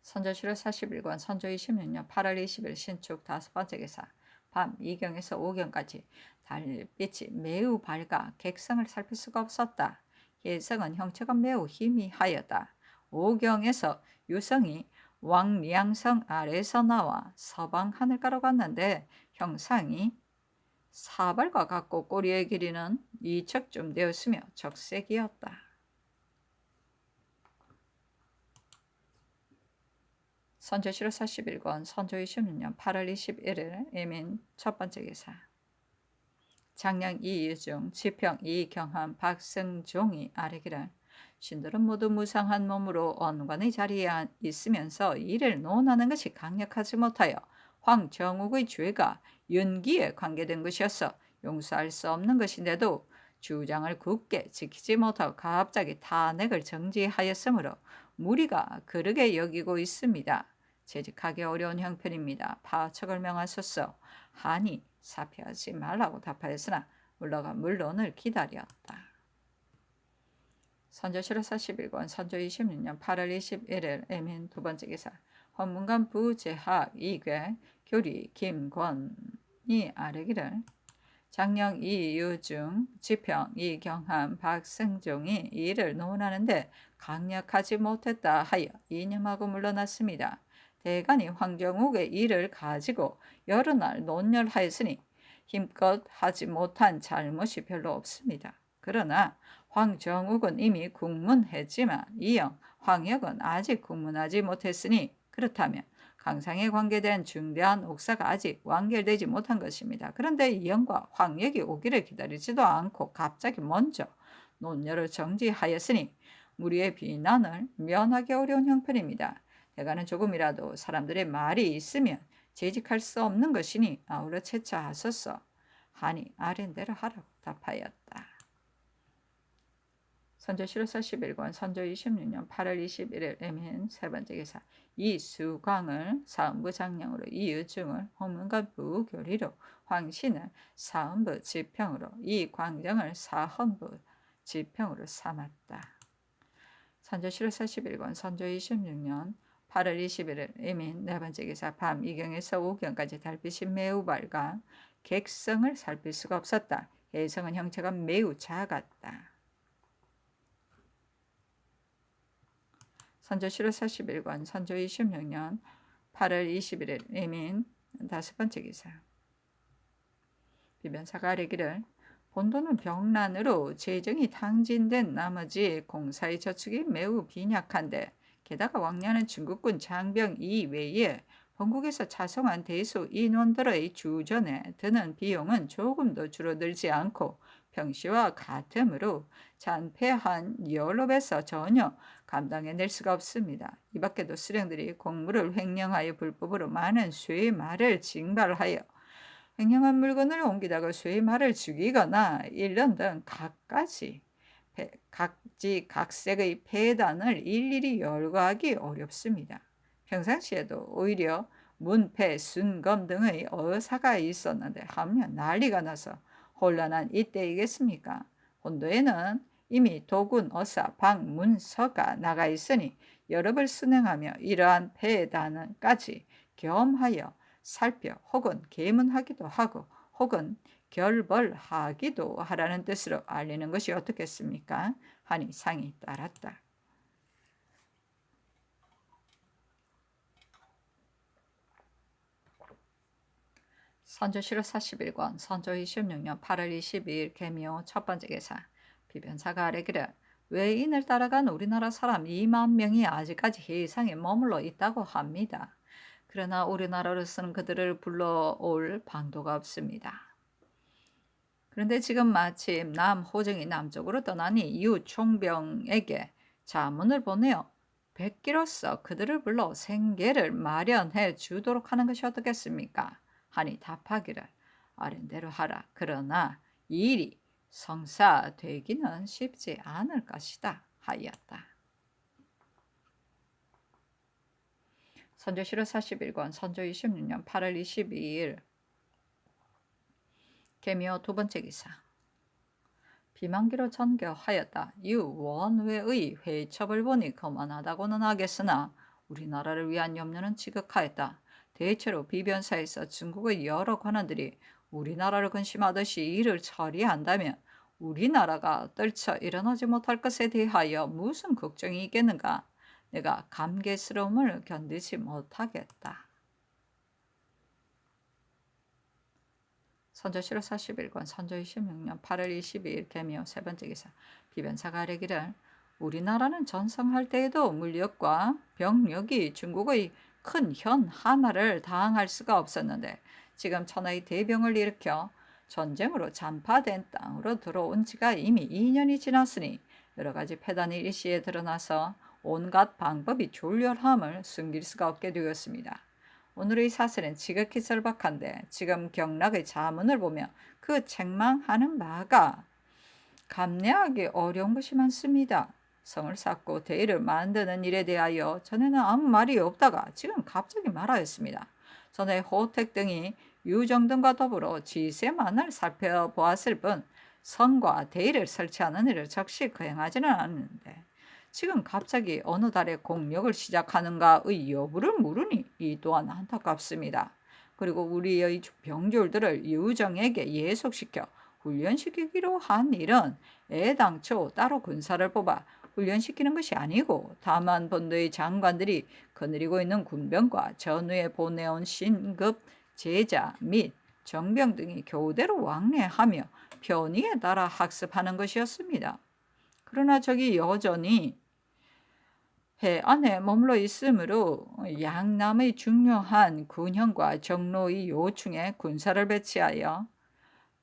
선조실록 41권 선조 26년 8월 20일 신축 다섯 번째 기사. 밤 2경에서 5경까지 달빛이 매우 밝아 객성을 살필 수가 없었다. 해성은 형체가 매우 희미하였다. 5경에서 유성이 왕리양성 아래에서 나와 서방 하늘가로 갔는데 형상이 사발과 같고 꼬리의 길이는 2척쯤 되었으며 적색이었다. 선조실록 41권 선조 26년 8월 21일 이민 첫 번째 기사. 장량 이유중 지평 이경한 박승종이 아뢰기를 신들은 모두 무상한 몸으로 언관의 자리에 있으면서 이를 논하는 것이 강력하지 못하여 황정욱의 죄가 윤기에 관계된 것이어서 용서할 수 없는 것인데도 주장을 굳게 지키지 못하고 갑자기 탄핵을 정지하였으므로 무리가 그르게 여기고 있습니다. 재직하기 어려운 형편입니다. 파척을 명하소서 하니 사표하지 말라고 답하였으나 물러가 물론을 기다렸다. 선조실록 41권 선조 26년 8월 21일 애민 두 번째 기사. 헌문관 부재학 이괴 교리 김권이 아뢰기를 장령 이유중 지평 이경한 박승종이 이를 논하는데 강력하지 못했다 하여 이념하고 물러났습니다. 대간이 황정욱의 일을 가지고 여러 날 논열하였으니 힘껏 하지 못한 잘못이 별로 없습니다. 그러나 황정욱은 이미 국문했지만 이영 황혁은 아직 국문하지 못했으니 그렇다면 강상에 관계된 중대한 옥사가 아직 완결되지 못한 것입니다. 그런데 이영과 황혁이 오기를 기다리지도 않고 갑자기 먼저 논열을 정지하였으니 무리의 비난을 면하기 어려운 형편입니다. 대가는 조금이라도 사람들의 말이 있으면 재직할 수 없는 것이니 아우러 채차하소서 하니 아랜대로 하라고 답하였다. 선조 실사 11권 선조 26년 8월 21일 에민 세 번째 기사 이수광을 사헌부 장령으로 이의중을 홍문관부 교리로 황신을 사헌부 지평으로 이광정을 사헌부 지평으로 삼았다. 선조 실사 11권 선조 26년 8월 21일 에민 네 번째 기사 밤 2경에서 5경까지 달빛이 매우 밝아 객성을 살필 수가 없었다. 해성은 형체가 매우 작았다. 선조 실사 41권 선조 26년 8월 21일 에민 다섯 번째 기사 비변사가 아뢰기를 본도는 병란으로 재정이 탕진된 나머지 공사의 저축이 매우 빈약한데 게다가 왕년은 중국군 장병 이외에 본국에서 차송한 대수 인원들의 주전에 드는 비용은 조금도 줄어들지 않고 평시와 같으므로 잔패한 연rop에서 전혀 감당해낼 수가 없습니다. 이 밖에도 수령들이 공물을 횡령하여 불법으로 많은 쇠의 말을 징발하여 횡령한 물건을 옮기다가 쇠의 말을 죽이거나 일련 등 각색의 폐단을 일일이 열거하기 어렵습니다. 평상시에도 오히려 문패, 순검 등의 어사가 있었는데 하면 난리가 나서 혼란한 이때이겠습니까? 본도에는 이미 도군, 어사, 방, 문서가 나가 있으니 여럽을 순행하며 이러한 폐단까지 겸하여 살펴 혹은 계문하기도 하고 혹은 결벌하기도 하라는 뜻으로 알리는 것이 어떻겠습니까? 하니 상이 따랐다. 선조 실록 41권 선조 26년 8월 22일 개미호 첫 번째 기사 비변사가 아뢰기를 외인을 따라간 우리나라 사람 2만 명이 아직까지 해상에 머물러 있다고 합니다. 그러나 우리나라로서는 그들을 불러올 방도가 없습니다. 그런데 지금 마침 남호정이 남쪽으로 떠나니 유총병에게 자문을 보내어 백기로서 그들을 불러 생계를 마련해 주도록 하는 것이 어떻겠습니까? 하니 답하기를 아랜대로 하라. 그러나 이 일이 성사되기는 쉽지 않을 것이다 하였다. 선조 실록 41권 선조 26년 8월 22일 개미호 두 번째 기사 비만기로 전교하였다. 유원외의 회첩을 보니 거만하다고는 하겠으나 우리나라를 위한 염려는 지극하였다. 대체로 비변사에서 중국의 여러 관원들이 우리나라를 근심하듯이 이를 처리한다면 우리나라가 떨쳐 일어나지 못할 것에 대하여 무슨 걱정이 있겠는가? 내가 감개스러움을 견디지 못하겠다. 선조 실록 41권 선조 26년 8월 22일 개미호 세 번째 기사 비변사가 아뢰기를 우리나라는 전성할 때에도 물력과 병력이 중국의 큰 현 하나를 당할 수가 없었는데 지금 천하의 대병을 일으켜 전쟁으로 잔파된 땅으로 들어온 지가 이미 2년이 지났으니 여러 가지 패단이 일시에 드러나서 온갖 방법이 졸렬함을 숨길 수가 없게 되었습니다. 오늘의 사슬은 지극히 절박한데 지금 경락의 자문을 보며 그 책망하는 바가 감내하기 어려운 것이 많습니다. 성을 쌓고 대의를 만드는 일에 대하여 전에는 아무 말이 없다가 지금 갑자기 말하였습니다. 전에 호택 등이 유정 등과 더불어 지세만을 살펴보았을 뿐 성과 대의를 설치하는 일을 적시 거행하지는 않았는데 지금 갑자기 어느 달에 공력을 시작하는가의 여부를 물으니 이 또한 안타깝습니다. 그리고 우리의 병졸들을 유정에게 예속시켜 훈련시키기로 한 일은 애당초 따로 군사를 뽑아 훈련시키는 것이 아니고 다만 본도의 장관들이 거느리고 있는 군병과 전후에 보내온 신급 제자 및 정병 등이 교대로 왕래하며 편의에 따라 학습하는 것이었습니다. 그러나 저기 여전히 해안에 머물러 있으므로 양남의 중요한 군현과 정로의 요충에 군사를 배치하여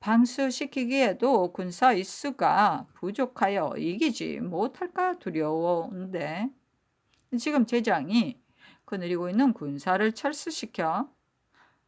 방수시키기에도 군사의 수가 부족하여 이기지 못할까 두려운데 지금 제장이 거느리고 있는 군사를 철수시켜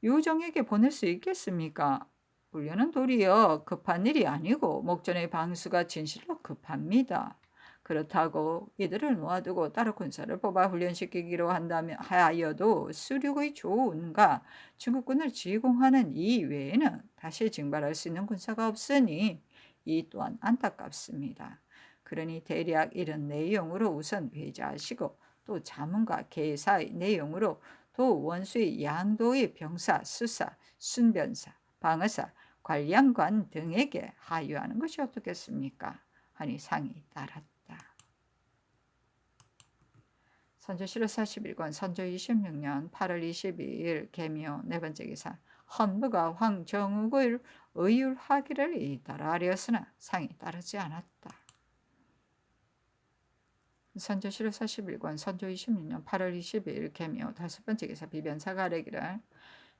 유정에게 보낼 수 있겠습니까? 훈련은 도리어 급한 일이 아니고 목전의 방수가 진실로 급합니다. 그렇다고 이들을 놓아두고 따로 군사를 뽑아 훈련시키기로 한다면 하여도 수륙의 조은과 중국군을 지공하는 이 외에는 다시 징발할 수 있는 군사가 없으니 이 또한 안타깝습니다. 그러니 대략 이런 내용으로 우선 회자하시고 또 자문과 계사의 내용으로 또 원수의 양도의 병사, 수사, 순변사, 방어사, 관량관 등에게 하유하는 것이 어떻겠습니까? 하니 상이 따랐다. 선조실록 41권 선조 26년 8월 22일 계묘 네 번째 기사 헌부가 황정욱을 의율하기를 이따라 하려으나 상이 따르지 않았다. 선조실록 41권 선조 26년 8월 22일 계묘 다섯 번째 기사 비변사가 아뢰기를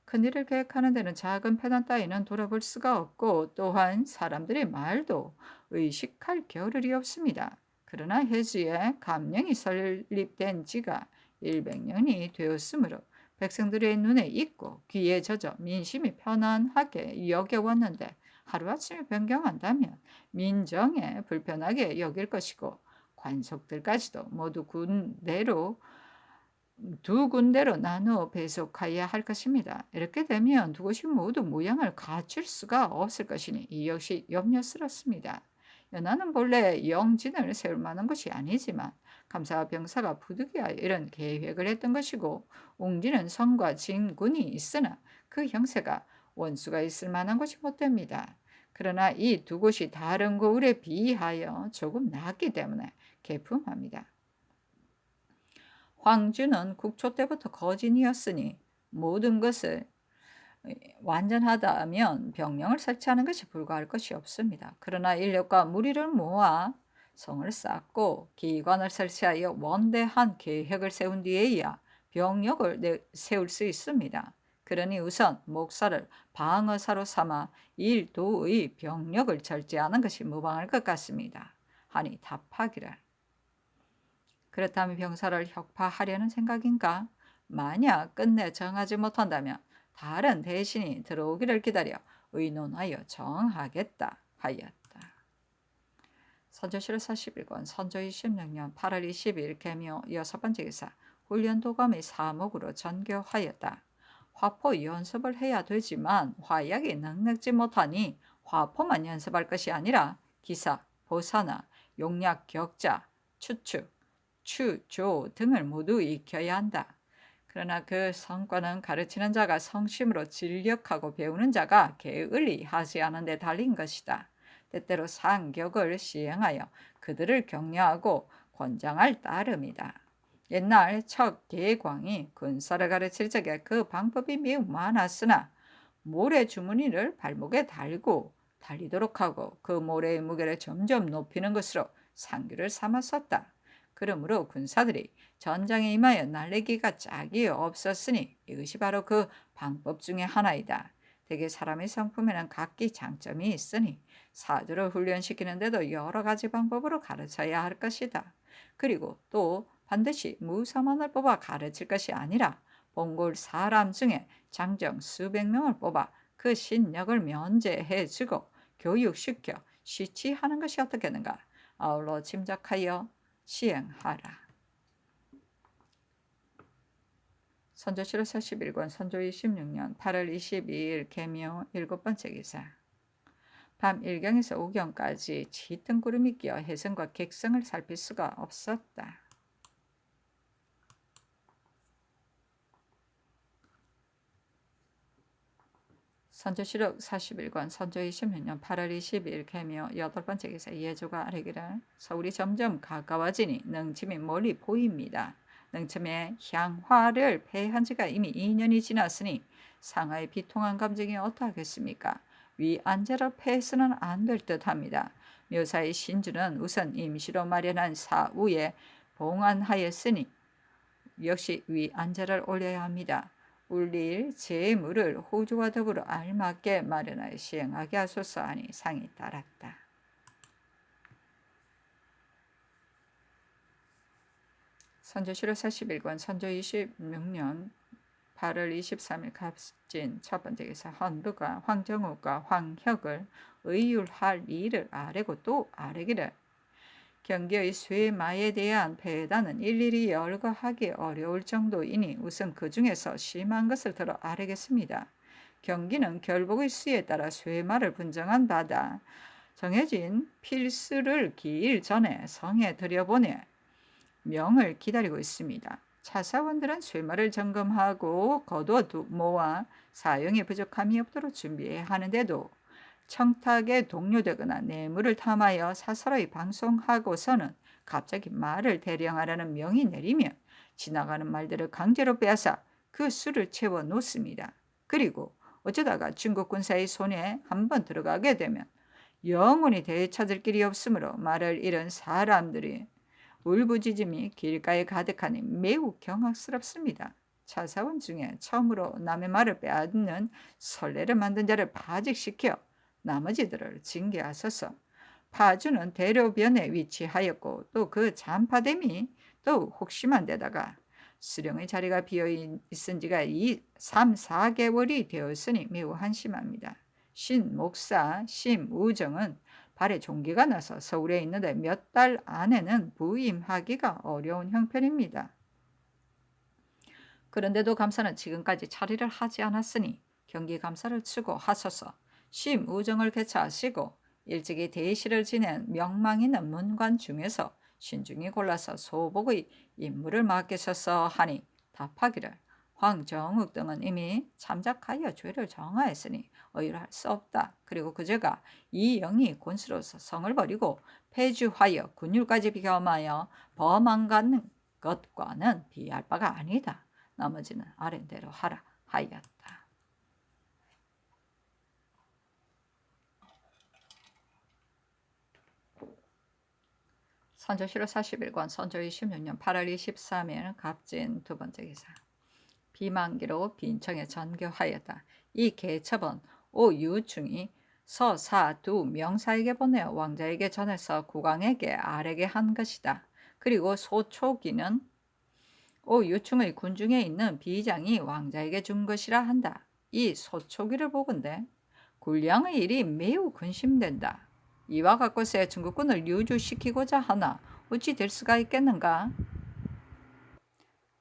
큰일을 계획하는 데는 작은 편안 따위는 돌아볼 수가 없고 또한 사람들의 말도 의식할 겨를이 없습니다. 그러나 해주에 감령이 설립된 지가 100년이 되었으므로 백성들의 눈에 익고 귀에 젖어 민심이 편안하게 여겨왔는데 하루아침에 변경한다면 민정에 불편하게 여길 것이고 관속들까지도 모두 두 군데로 나누어 배속하여야 할 것입니다. 이렇게 되면 두 곳이 모두 모양을 갖출 수가 없을 것이니 이 역시 염려스럽습니다. 연하는 본래 영진을 세울 만한 것이 아니지만 감사와 병사가 부득이하여 이런 계획을 했던 것이고 웅진은 성과 진군이 있으나 그 형세가 원수가 있을 만한 것이 못됩니다. 그러나 이 두 곳이 다른 고을에 비하여 조금 낫기 때문에 개품합니다. 황주는 국초 때부터 거진이었으니 모든 것을 완전하다면 병령을 설치하는 것이 불가할 것이 없습니다. 그러나 인력과 무리를 모아 성을 쌓고 기관을 설치하여 원대한 계획을 세운 뒤에야 병력을 세울 수 있습니다. 그러니 우선 목사를 방어사로 삼아 일도의 병력을 절제하는 것이 무방할 것 같습니다. 하니 답하기를 그렇다면 병사를 혁파하려는 생각인가? 만약 끝내 정하지 못한다면 다른 대신이 들어오기를 기다려 의논하여 정하겠다 하였다. 선조실록 41권 선조 26년 8월 20일 계묘 여섯 번째 기사 훈련도감의 사목으로 전교하였다. 화포 연습을 해야 되지만 화약이 넉넉지 못하니 화포만 연습할 것이 아니라 기사, 보사나, 용약, 격자, 추측, 추, 조 등을 모두 익혀야 한다. 그러나 그 성과는 가르치는 자가 성심으로 진력하고 배우는 자가 게을리하지 않은 데 달린 것이다. 때때로 상격을 시행하여 그들을 격려하고 권장할 따름이다. 옛날 척계광이 군사를 가르칠 적에 그 방법이 매우 많았으나 모래 주머니를 발목에 달고 달리도록 하고 그 모래의 무게를 점점 높이는 것으로 상규를 삼았었다. 그러므로 군사들이 전장에 임하여 날리기가 짝이 없었으니 이것이 바로 그 방법 중에 하나이다. 대개 사람의 성품에는 각기 장점이 있으니 사주를 훈련시키는데도 여러 가지 방법으로 가르쳐야 할 것이다. 그리고 또 반드시 무사만을 뽑아 가르칠 것이 아니라 몽골 사람 중에 장정 수백 명을 뽑아 그 신력을 면제해주고 교육시켜 시치하는 것이 어떻겠는가? 아울러 짐작하여 시행하라. 선조실록 41권 선조 26년 8월 22일 계묘 일곱 번째 기사 밤 1경에서 5경까지 짙은 구름이 끼어 해성과 객성을 살필 수가 없었다. 선조실록 41권 선조 26년 8월 20일 계묘 여덟 번째 기사 예조가 아뢰기를 서울이 점점 가까워지니 능침이 멀리 보입니다. 능침의 향화를 폐한 지가 이미 2년이 지났으니 상하의 비통한 감정이 어떠하겠습니까? 위안제를 폐해서는 안 될 듯합니다. 묘사의 신주는 우선 임시로 마련한 사우에 봉안하였으니 역시 위안제를 올려야 합니다. 울릴 재물을 호주와 더불어 알맞게 마련하여 시행하게 하소서 하니 상이 따랐다. 선조실록 41권 선조 26년 8월 23일 갑진 첫 번째 기사 헌부가 황정욱과 황혁을 의율할 일을 아뢰고 또 아뢰기를 경기의 쇠마에 대한 배단은 일일이 열거하기 어려울 정도이니 우선 그 중에서 심한 것을 들어 아뢰겠습니다. 경기는 결복의 수에 따라 쇠마를 분정한 바다 정해진 필수를 기일 전에 성에 들여보내 명을 기다리고 있습니다. 차사원들은 쇠마를 점검하고 거두어 모아 사용에 부족함이 없도록 준비해야 하는데도 청탁에 동료되거나 뇌물을 탐하여 사설의 방송하고서는 갑자기 말을 대령하라는 명이 내리면 지나가는 말들을 강제로 빼앗아 그 수를 채워 놓습니다. 그리고 어쩌다가 중국 군사의 손에 한번 들어가게 되면 영원히 되찾을 길이 없으므로 말을 잃은 사람들이 울부짖음이 길가에 가득하니 매우 경악스럽습니다. 차사원 중에 처음으로 남의 말을 빼앗는 선례를 만든 자를 파직시켜 나머지들을 징계하소서. 파주는 대로변에 위치하였고 또 그 잔파됨이 더욱 혹심한 데다가 수령의 자리가 비어 있은 지가 3, 4개월이 되었으니 매우 한심합니다. 신 목사 심우정은 발에 종기가 나서 서울에 있는데 몇 달 안에는 부임하기가 어려운 형편입니다. 그런데도 감사는 지금까지 처리를 하지 않았으니 경기감사를 추고 하소서. 심우정을 개최하시고 일찍이 대시를 지낸 명망 있는 문관 중에서 신중히 골라서 소복의 임무를 맡기소서 하니 답하기를 황정욱 등은 이미 참작하여 죄를 정하였으니 의율할 수 없다. 그리고 그제가 이영이 군수로서 성을 버리고 폐주하여 군율까지 겸하여 범한 것과는 비할 바가 아니다. 나머지는 아랜대로 하라 하였다. 선조실록 41권 선조 26년 8월 23일 갑진 두 번째 기사 비만기로 빈청에 전교하였다. 이 계첩은 오유충이 서사두 명사에게 보내어 왕자에게 전해서 국왕에게 아뢰게 한 것이다. 그리고 소초기는 오유충의 군중에 있는 비장이 왕자에게 준 것이라 한다. 이 소초기를 보건대 군량의 일이 매우 근심된다. 이와 같고서 중국군을 유주시키고자 하나 어찌 될 수가 있겠는가?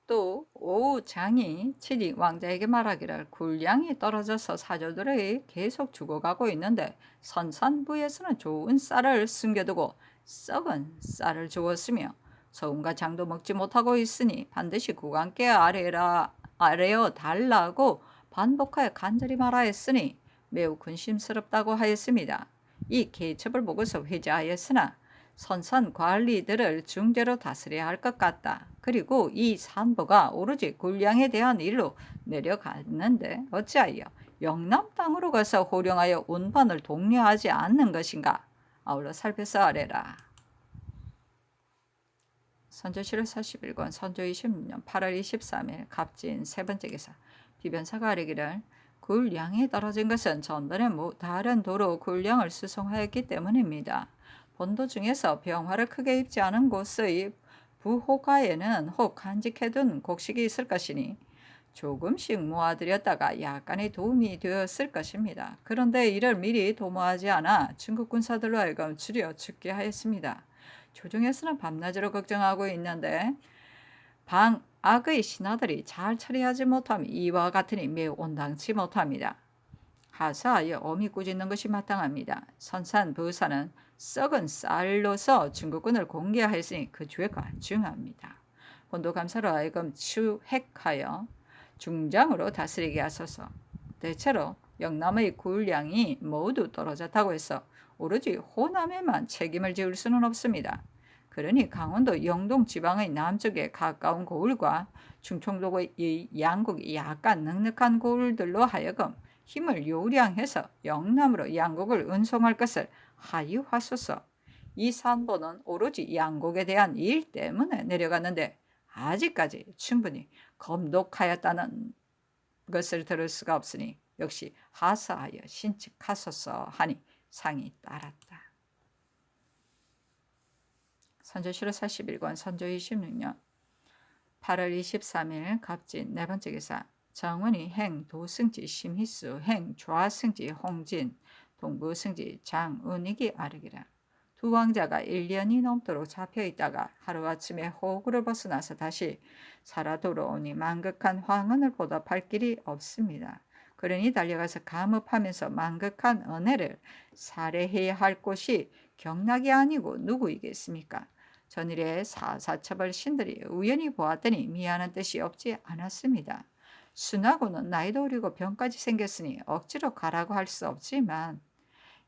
또 오장이 친히 왕자에게 말하기를 군량이 떨어져서 사조들이 계속 죽어가고 있는데 선산부에서는 좋은 쌀을 숨겨두고 썩은 쌀을 주었으며 서운과 장도 먹지 못하고 있으니 반드시 국왕께 아뢰어 달라고 반복하여 간절히 말하였으니 매우 근심스럽다고 하였습니다. 이 계첩을 보고서 회자하였으나 선산 관리들을 중재로 다스려야 할 것 같다. 그리고 이 산보가 오로지 군량에 대한 일로 내려갔는데 어찌하여 영남 땅으로 가서 호령하여 운반을 독려하지 않는 것인가? 아울러 살펴서 아뢰라. 선조실록 41권 선조 26년 8월 23일 갑진 세 번째 기사 비변사가 아뢰기를 군량이 떨어진 것은 전번에 다른 도로 군량을 수송하였기 때문입니다. 본도 중에서 병화를 크게 입지 않은 곳의 부호가에는 혹 간직해둔 곡식이 있을 것이니 조금씩 모아들였다가 약간의 도움이 되었을 것입니다. 그런데 이를 미리 도모하지 않아 중국 군사들로 하여금 줄여 죽게 하였습니다. 조정에서는 밤낮으로 걱정하고 있는데 악의 신하들이 잘 처리하지 못하면 이와 같으니 매우 온당치 못합니다. 하사하여 엄히 꾸짖는 것이 마땅합니다. 선산부사는 썩은 쌀로서 중국군을 공개하였으니 그 죄가 중합니다. 본도감사로 하여금 추핵하여 중장으로 다스리게 하소서. 대체로 영남의 군량이 모두 떨어졌다고 해서 오로지 호남에만 책임을 지을 수는 없습니다. 그러니 강원도 영동 지방의 남쪽에 가까운 고을과 충청도의 양곡이 약간 넉넉한 고을들로 하여금 힘을 요량해서 영남으로 양곡을 운송할 것을 하유하소서. 이 산보는 오로지 양곡에 대한 일 때문에 내려갔는데 아직까지 충분히 검독하였다는 것을 들을 수가 없으니 역시 하사하여 신측하소서 하니 상이 따랐다. 선조실록 41권 선조 26년 8월 23일 갑진 네 번째 기사 정원이 행 도승지 심희수 행 좌승지 홍진 동부승지 장운익이 아르기라. 두 왕자가 1년이 넘도록 잡혀있다가 하루아침에 호국을 벗어나서 다시 살아 돌아오니 망극한 황혼을 보답할 길이 없습니다. 그러니 달려가서 감업하면서 망극한 은혜를 살해해야 할 곳이 경락이 아니고 누구이겠습니까? 전일에 사사처벌 신들이 우연히 보았더니 미안한 뜻이 없지 않았습니다. 순하고는 나이도 어리고 병까지 생겼으니 억지로 가라고 할 수 없지만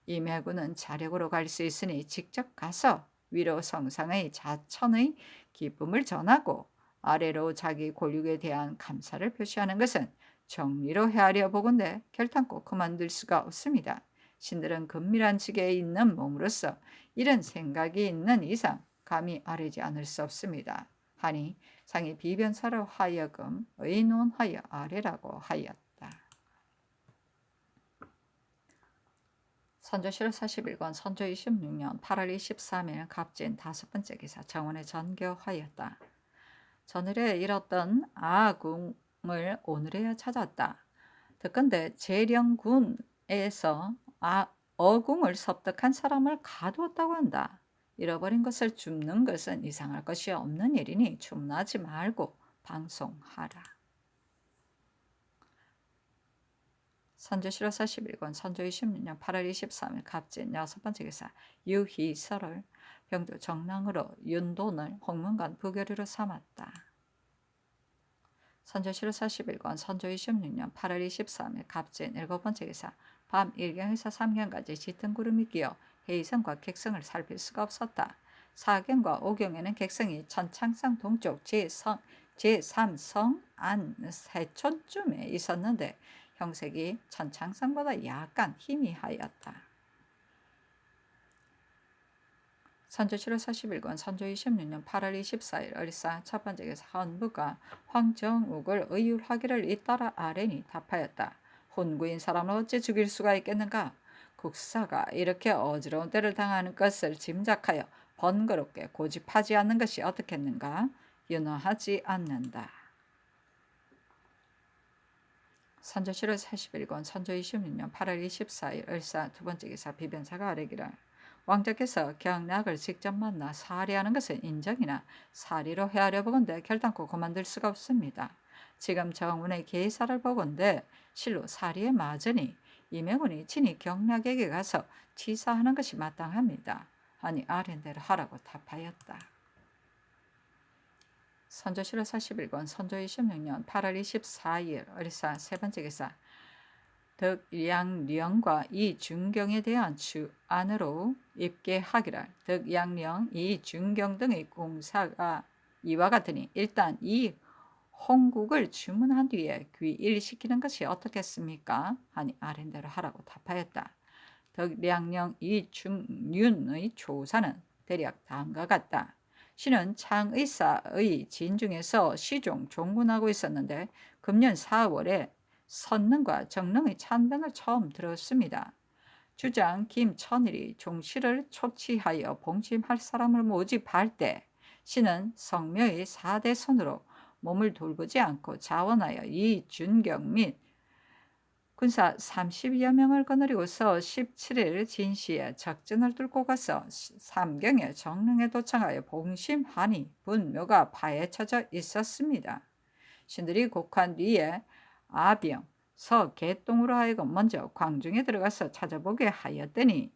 이매구는 자력으로 갈 수 있으니 직접 가서 위로 성상의 자천의 기쁨을 전하고 아래로 자기 골육에 대한 감사를 표시하는 것은 정리로 헤아려 보건대 결단코 그만둘 수가 없습니다. 신들은 근밀한 지계에 있는 몸으로서 이런 생각이 있는 이상 감히 아뢰지 않을 수 없습니다. 하니 상이 비변사로 하여금 의논하여 아뢰라고 하였다. 선조실록 41권 선조 26년 8월 23일 갑진 5번째 기사 정원에 전교하였다. 전일에 잃었던 아궁을 오늘에야 찾았다. 듣건대 재령군에서 어궁을 섭득한 사람을 가두었다고 한다. 잃어버린 것을 줍는 것은 이상할 것이 없는 일이니 주문하지 말고 방송하라. 선조실록 41권 선조 26년 8월 23일 갑진 6번째 기사 유희설을 병도 정랑으로 윤돈을 홍문관 부교리로 삼았다. 선조실록 41권 선조 26년 8월 23일 갑진 7번째 기사 밤 1경에서 3경까지 짙은 구름이 끼어 해이성과 객성을 살필 수가 없었다. 4경과 5경에는 객성이 천창성 동쪽 제3성 안 세촌쯤에 있었는데 형색이 천창성보다 약간 희미하였다. 선조실록 41권 선조 26년 8월 24일 을사 첫 번째 기사 헌부가 황정욱을 의율하기를 잇따라 아뢰니 답하였다. 혼구인 사람을 어찌 죽일 수가 있겠는가? 국사가 이렇게 어지러운 때를 당하는 것을 짐작하여 번거롭게 고집하지 않는 것이 어떻겠는가? 윤허하지 않는다. 선조실록 41권 선조 26년 8월 24일 을사 두 번째 기사 비변사가 아뢰기를 왕자께서 경락을 직접 만나 살해하는 것은 인정이나 살이로 헤아려 보건대 결단코 그만둘 수가 없습니다. 지금 정운의 계사를 보건대 실로 살이에 맞으니 이명훈이 친히 경락에게 가서 치사하는 것이 마땅합니다. 하니 아랜대로 하라고 답하였다. 선조실록 41권 선조 26년 8월 24일 을사 세 번째 기사 덕양령과 이준경에 대한 주안으로 입계하기를 덕양령, 이준경 등의 공사가 이와 같으니 일단 이 홍국을 주문한 뒤에 귀일시키는 것이 어떻겠습니까? 하니 아랜대로 하라고 답하였다. 덕양령, 이중윤의 조사는 대략 다음과 같다. 신은 창의사의 진중에서 시종 종군하고 있었는데 금년 4월에 선능과 정능의 찬변을 처음 들었습니다. 주장 김천일이 종씨를 초치하여 봉침할 사람을 모집할 때 신은 성묘의 4대 손으로 몸을 돌보지 않고 자원하여 이준경 및 군사 30여 명을 거느리고서 17일 진시에 적진을 뚫고 가서 3경에 정릉에 도착하여 봉심하니 분묘가 파헤쳐져 있었습니다. 신들이 곡한 뒤에 아병, 서개똥으로 하여금 먼저 광중에 들어가서 찾아보게 하였더니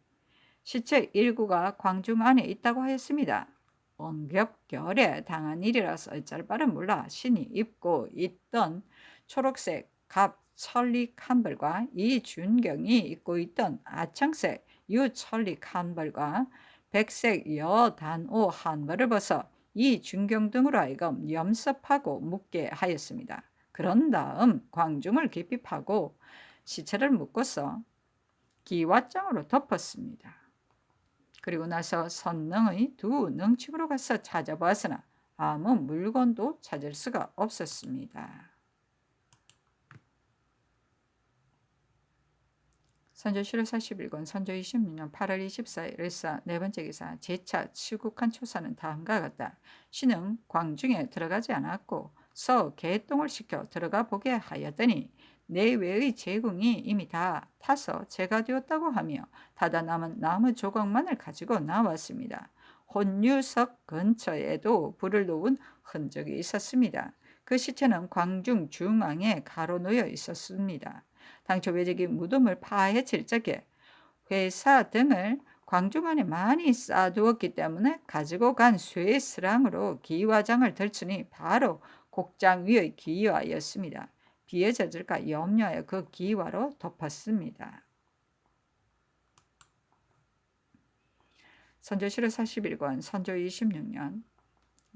시체 일구가 광중 안에 있다고 하였습니다. 엉겹결에 당한 일이라서 어쩔 바를 몰라 신이 입고 있던 초록색 갑천리 칸벌과 이준경이 입고 있던 아청색 유천리 칸벌과 백색 여단오 한벌을 벗어 이준경 등으로 하여금 염습하고 묻게 하였습니다. 그런 다음 광중을 깊이 파고 시체를 묶어서 기와장으로 덮었습니다. 그리고 나서 선능의 두 능축으로 가서 찾아보았으나 아무 물건도 찾을 수가 없었습니다. 선조실록 41권 선조 26년 8월 24일 을사 네 번째 기사 제차 치국한 초사는 다음과 같다. 신은 광중에 들어가지 않았고 서 개똥을 시켜 들어가 보게 하였더니 내외의 제궁이 이미 다 타서 재가 되었다고 하며 타다 남은 나무 조각만을 가지고 나왔습니다. 혼유석 근처에도 불을 놓은 흔적이 있었습니다. 그 시체는 광중 중앙에 가로놓여 있었습니다. 당초 외적이 무덤을 파헤칠 적에 회사 등을 광중 안에 많이 쌓아두었기 때문에 가지고 간 쇠스랑으로 기와장을 들추니 바로 곡장 위의 기와였습니다. 비에 젖을까 염려하여 그 기와로 덮었습니다. 선조실록 41권 선조 26년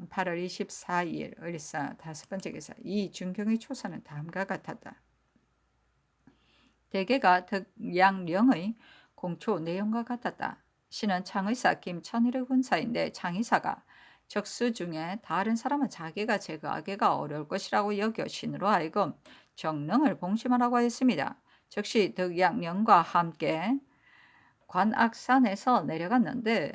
8월 24일 을사 5번째 기사. 이 준경의 초사는 다음과 같았다. 대개가 덕양령의 공초 내용과 같았다. 신은 창의사 김천일의 군사인데 창의사가 적수 중에 다른 사람은 자기가 제거하기가 어려울 것이라고 여겨 신으로 하여금 정릉을 봉심하라고 하였습니다. 즉시 덕양령과 함께 관악산에서 내려갔는데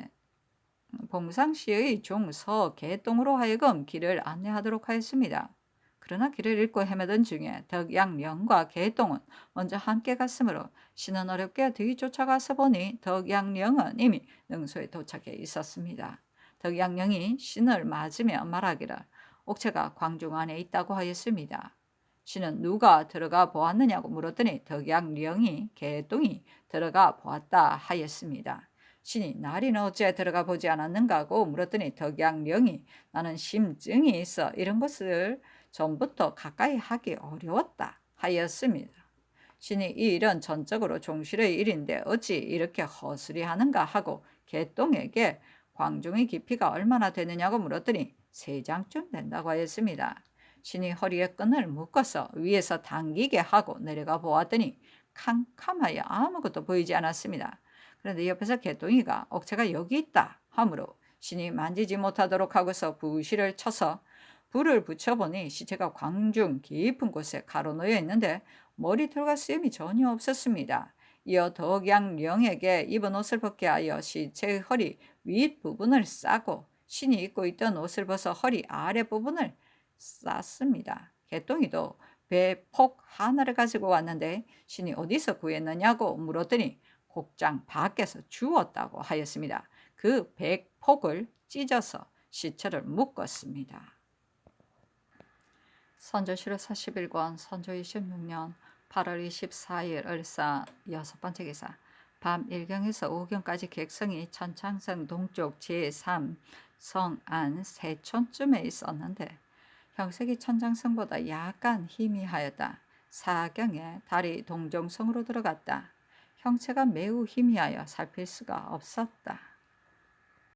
봉상시의 종 서개똥으로 하여금 길을 안내하도록 하였습니다. 그러나 길을 잃고 헤매던 중에 덕양령과 개똥은 먼저 함께 갔으므로 신은 어렵게 뒤쫓아가서 보니 덕양령은 이미 능소에 도착해 있었습니다. 덕양령이 신을 맞으며 말하기를 옥체가 광중 안에 있다고 하였습니다. 신은 누가 들어가 보았느냐고 물었더니 덕양령이 개똥이 들어가 보았다 하였습니다. 신이 날이는 어째 들어가 보지 않았는가고 물었더니 덕양령이 나는 심증이 있어 이런 것을 전부터 가까이 하기 어려웠다 하였습니다. 신이 이 일은 전적으로 종실의 일인데 어찌 이렇게 허술히 하는가 하고 개똥에게 광중의 깊이가 얼마나 되느냐고 물었더니 3장쯤 된다고 하였습니다. 신이 허리에 끈을 묶어서 위에서 당기게 하고 내려가 보았더니 캄캄하여 아무것도 보이지 않았습니다. 그런데 옆에서 개똥이가 옥체가 여기 있다 하므로 신이 만지지 못하도록 하고서 부시를 쳐서 불을 붙여보니 시체가 광중 깊은 곳에 가로놓여 있는데 머리털과 수염이 전혀 없었습니다. 이어 덕양령에게 입은 옷을 벗게 하여 시체의 허리 윗부분을 싸고 신이 입고 있던 옷을 벗어 허리 아랫부분을 쌌습니다. 개똥이도 배폭 하나를 가지고 왔는데 신이 어디서 구했느냐고 물었더니 곡장 밖에서 주웠다고 하였습니다. 그 백폭을 찢어서 시체를 묶었습니다. 선조실록 41권 선조 26년 8월 24일 을사 6번째 기사. 밤 1경에서 5경까지 객성이 천창성 동쪽 제3 성안 세촌쯤에 있었는데 형색이 천장성보다 약간 희미하였다. 4경에 달이 동정성으로 들어갔다. 형체가 매우 희미하여 살필 수가 없었다.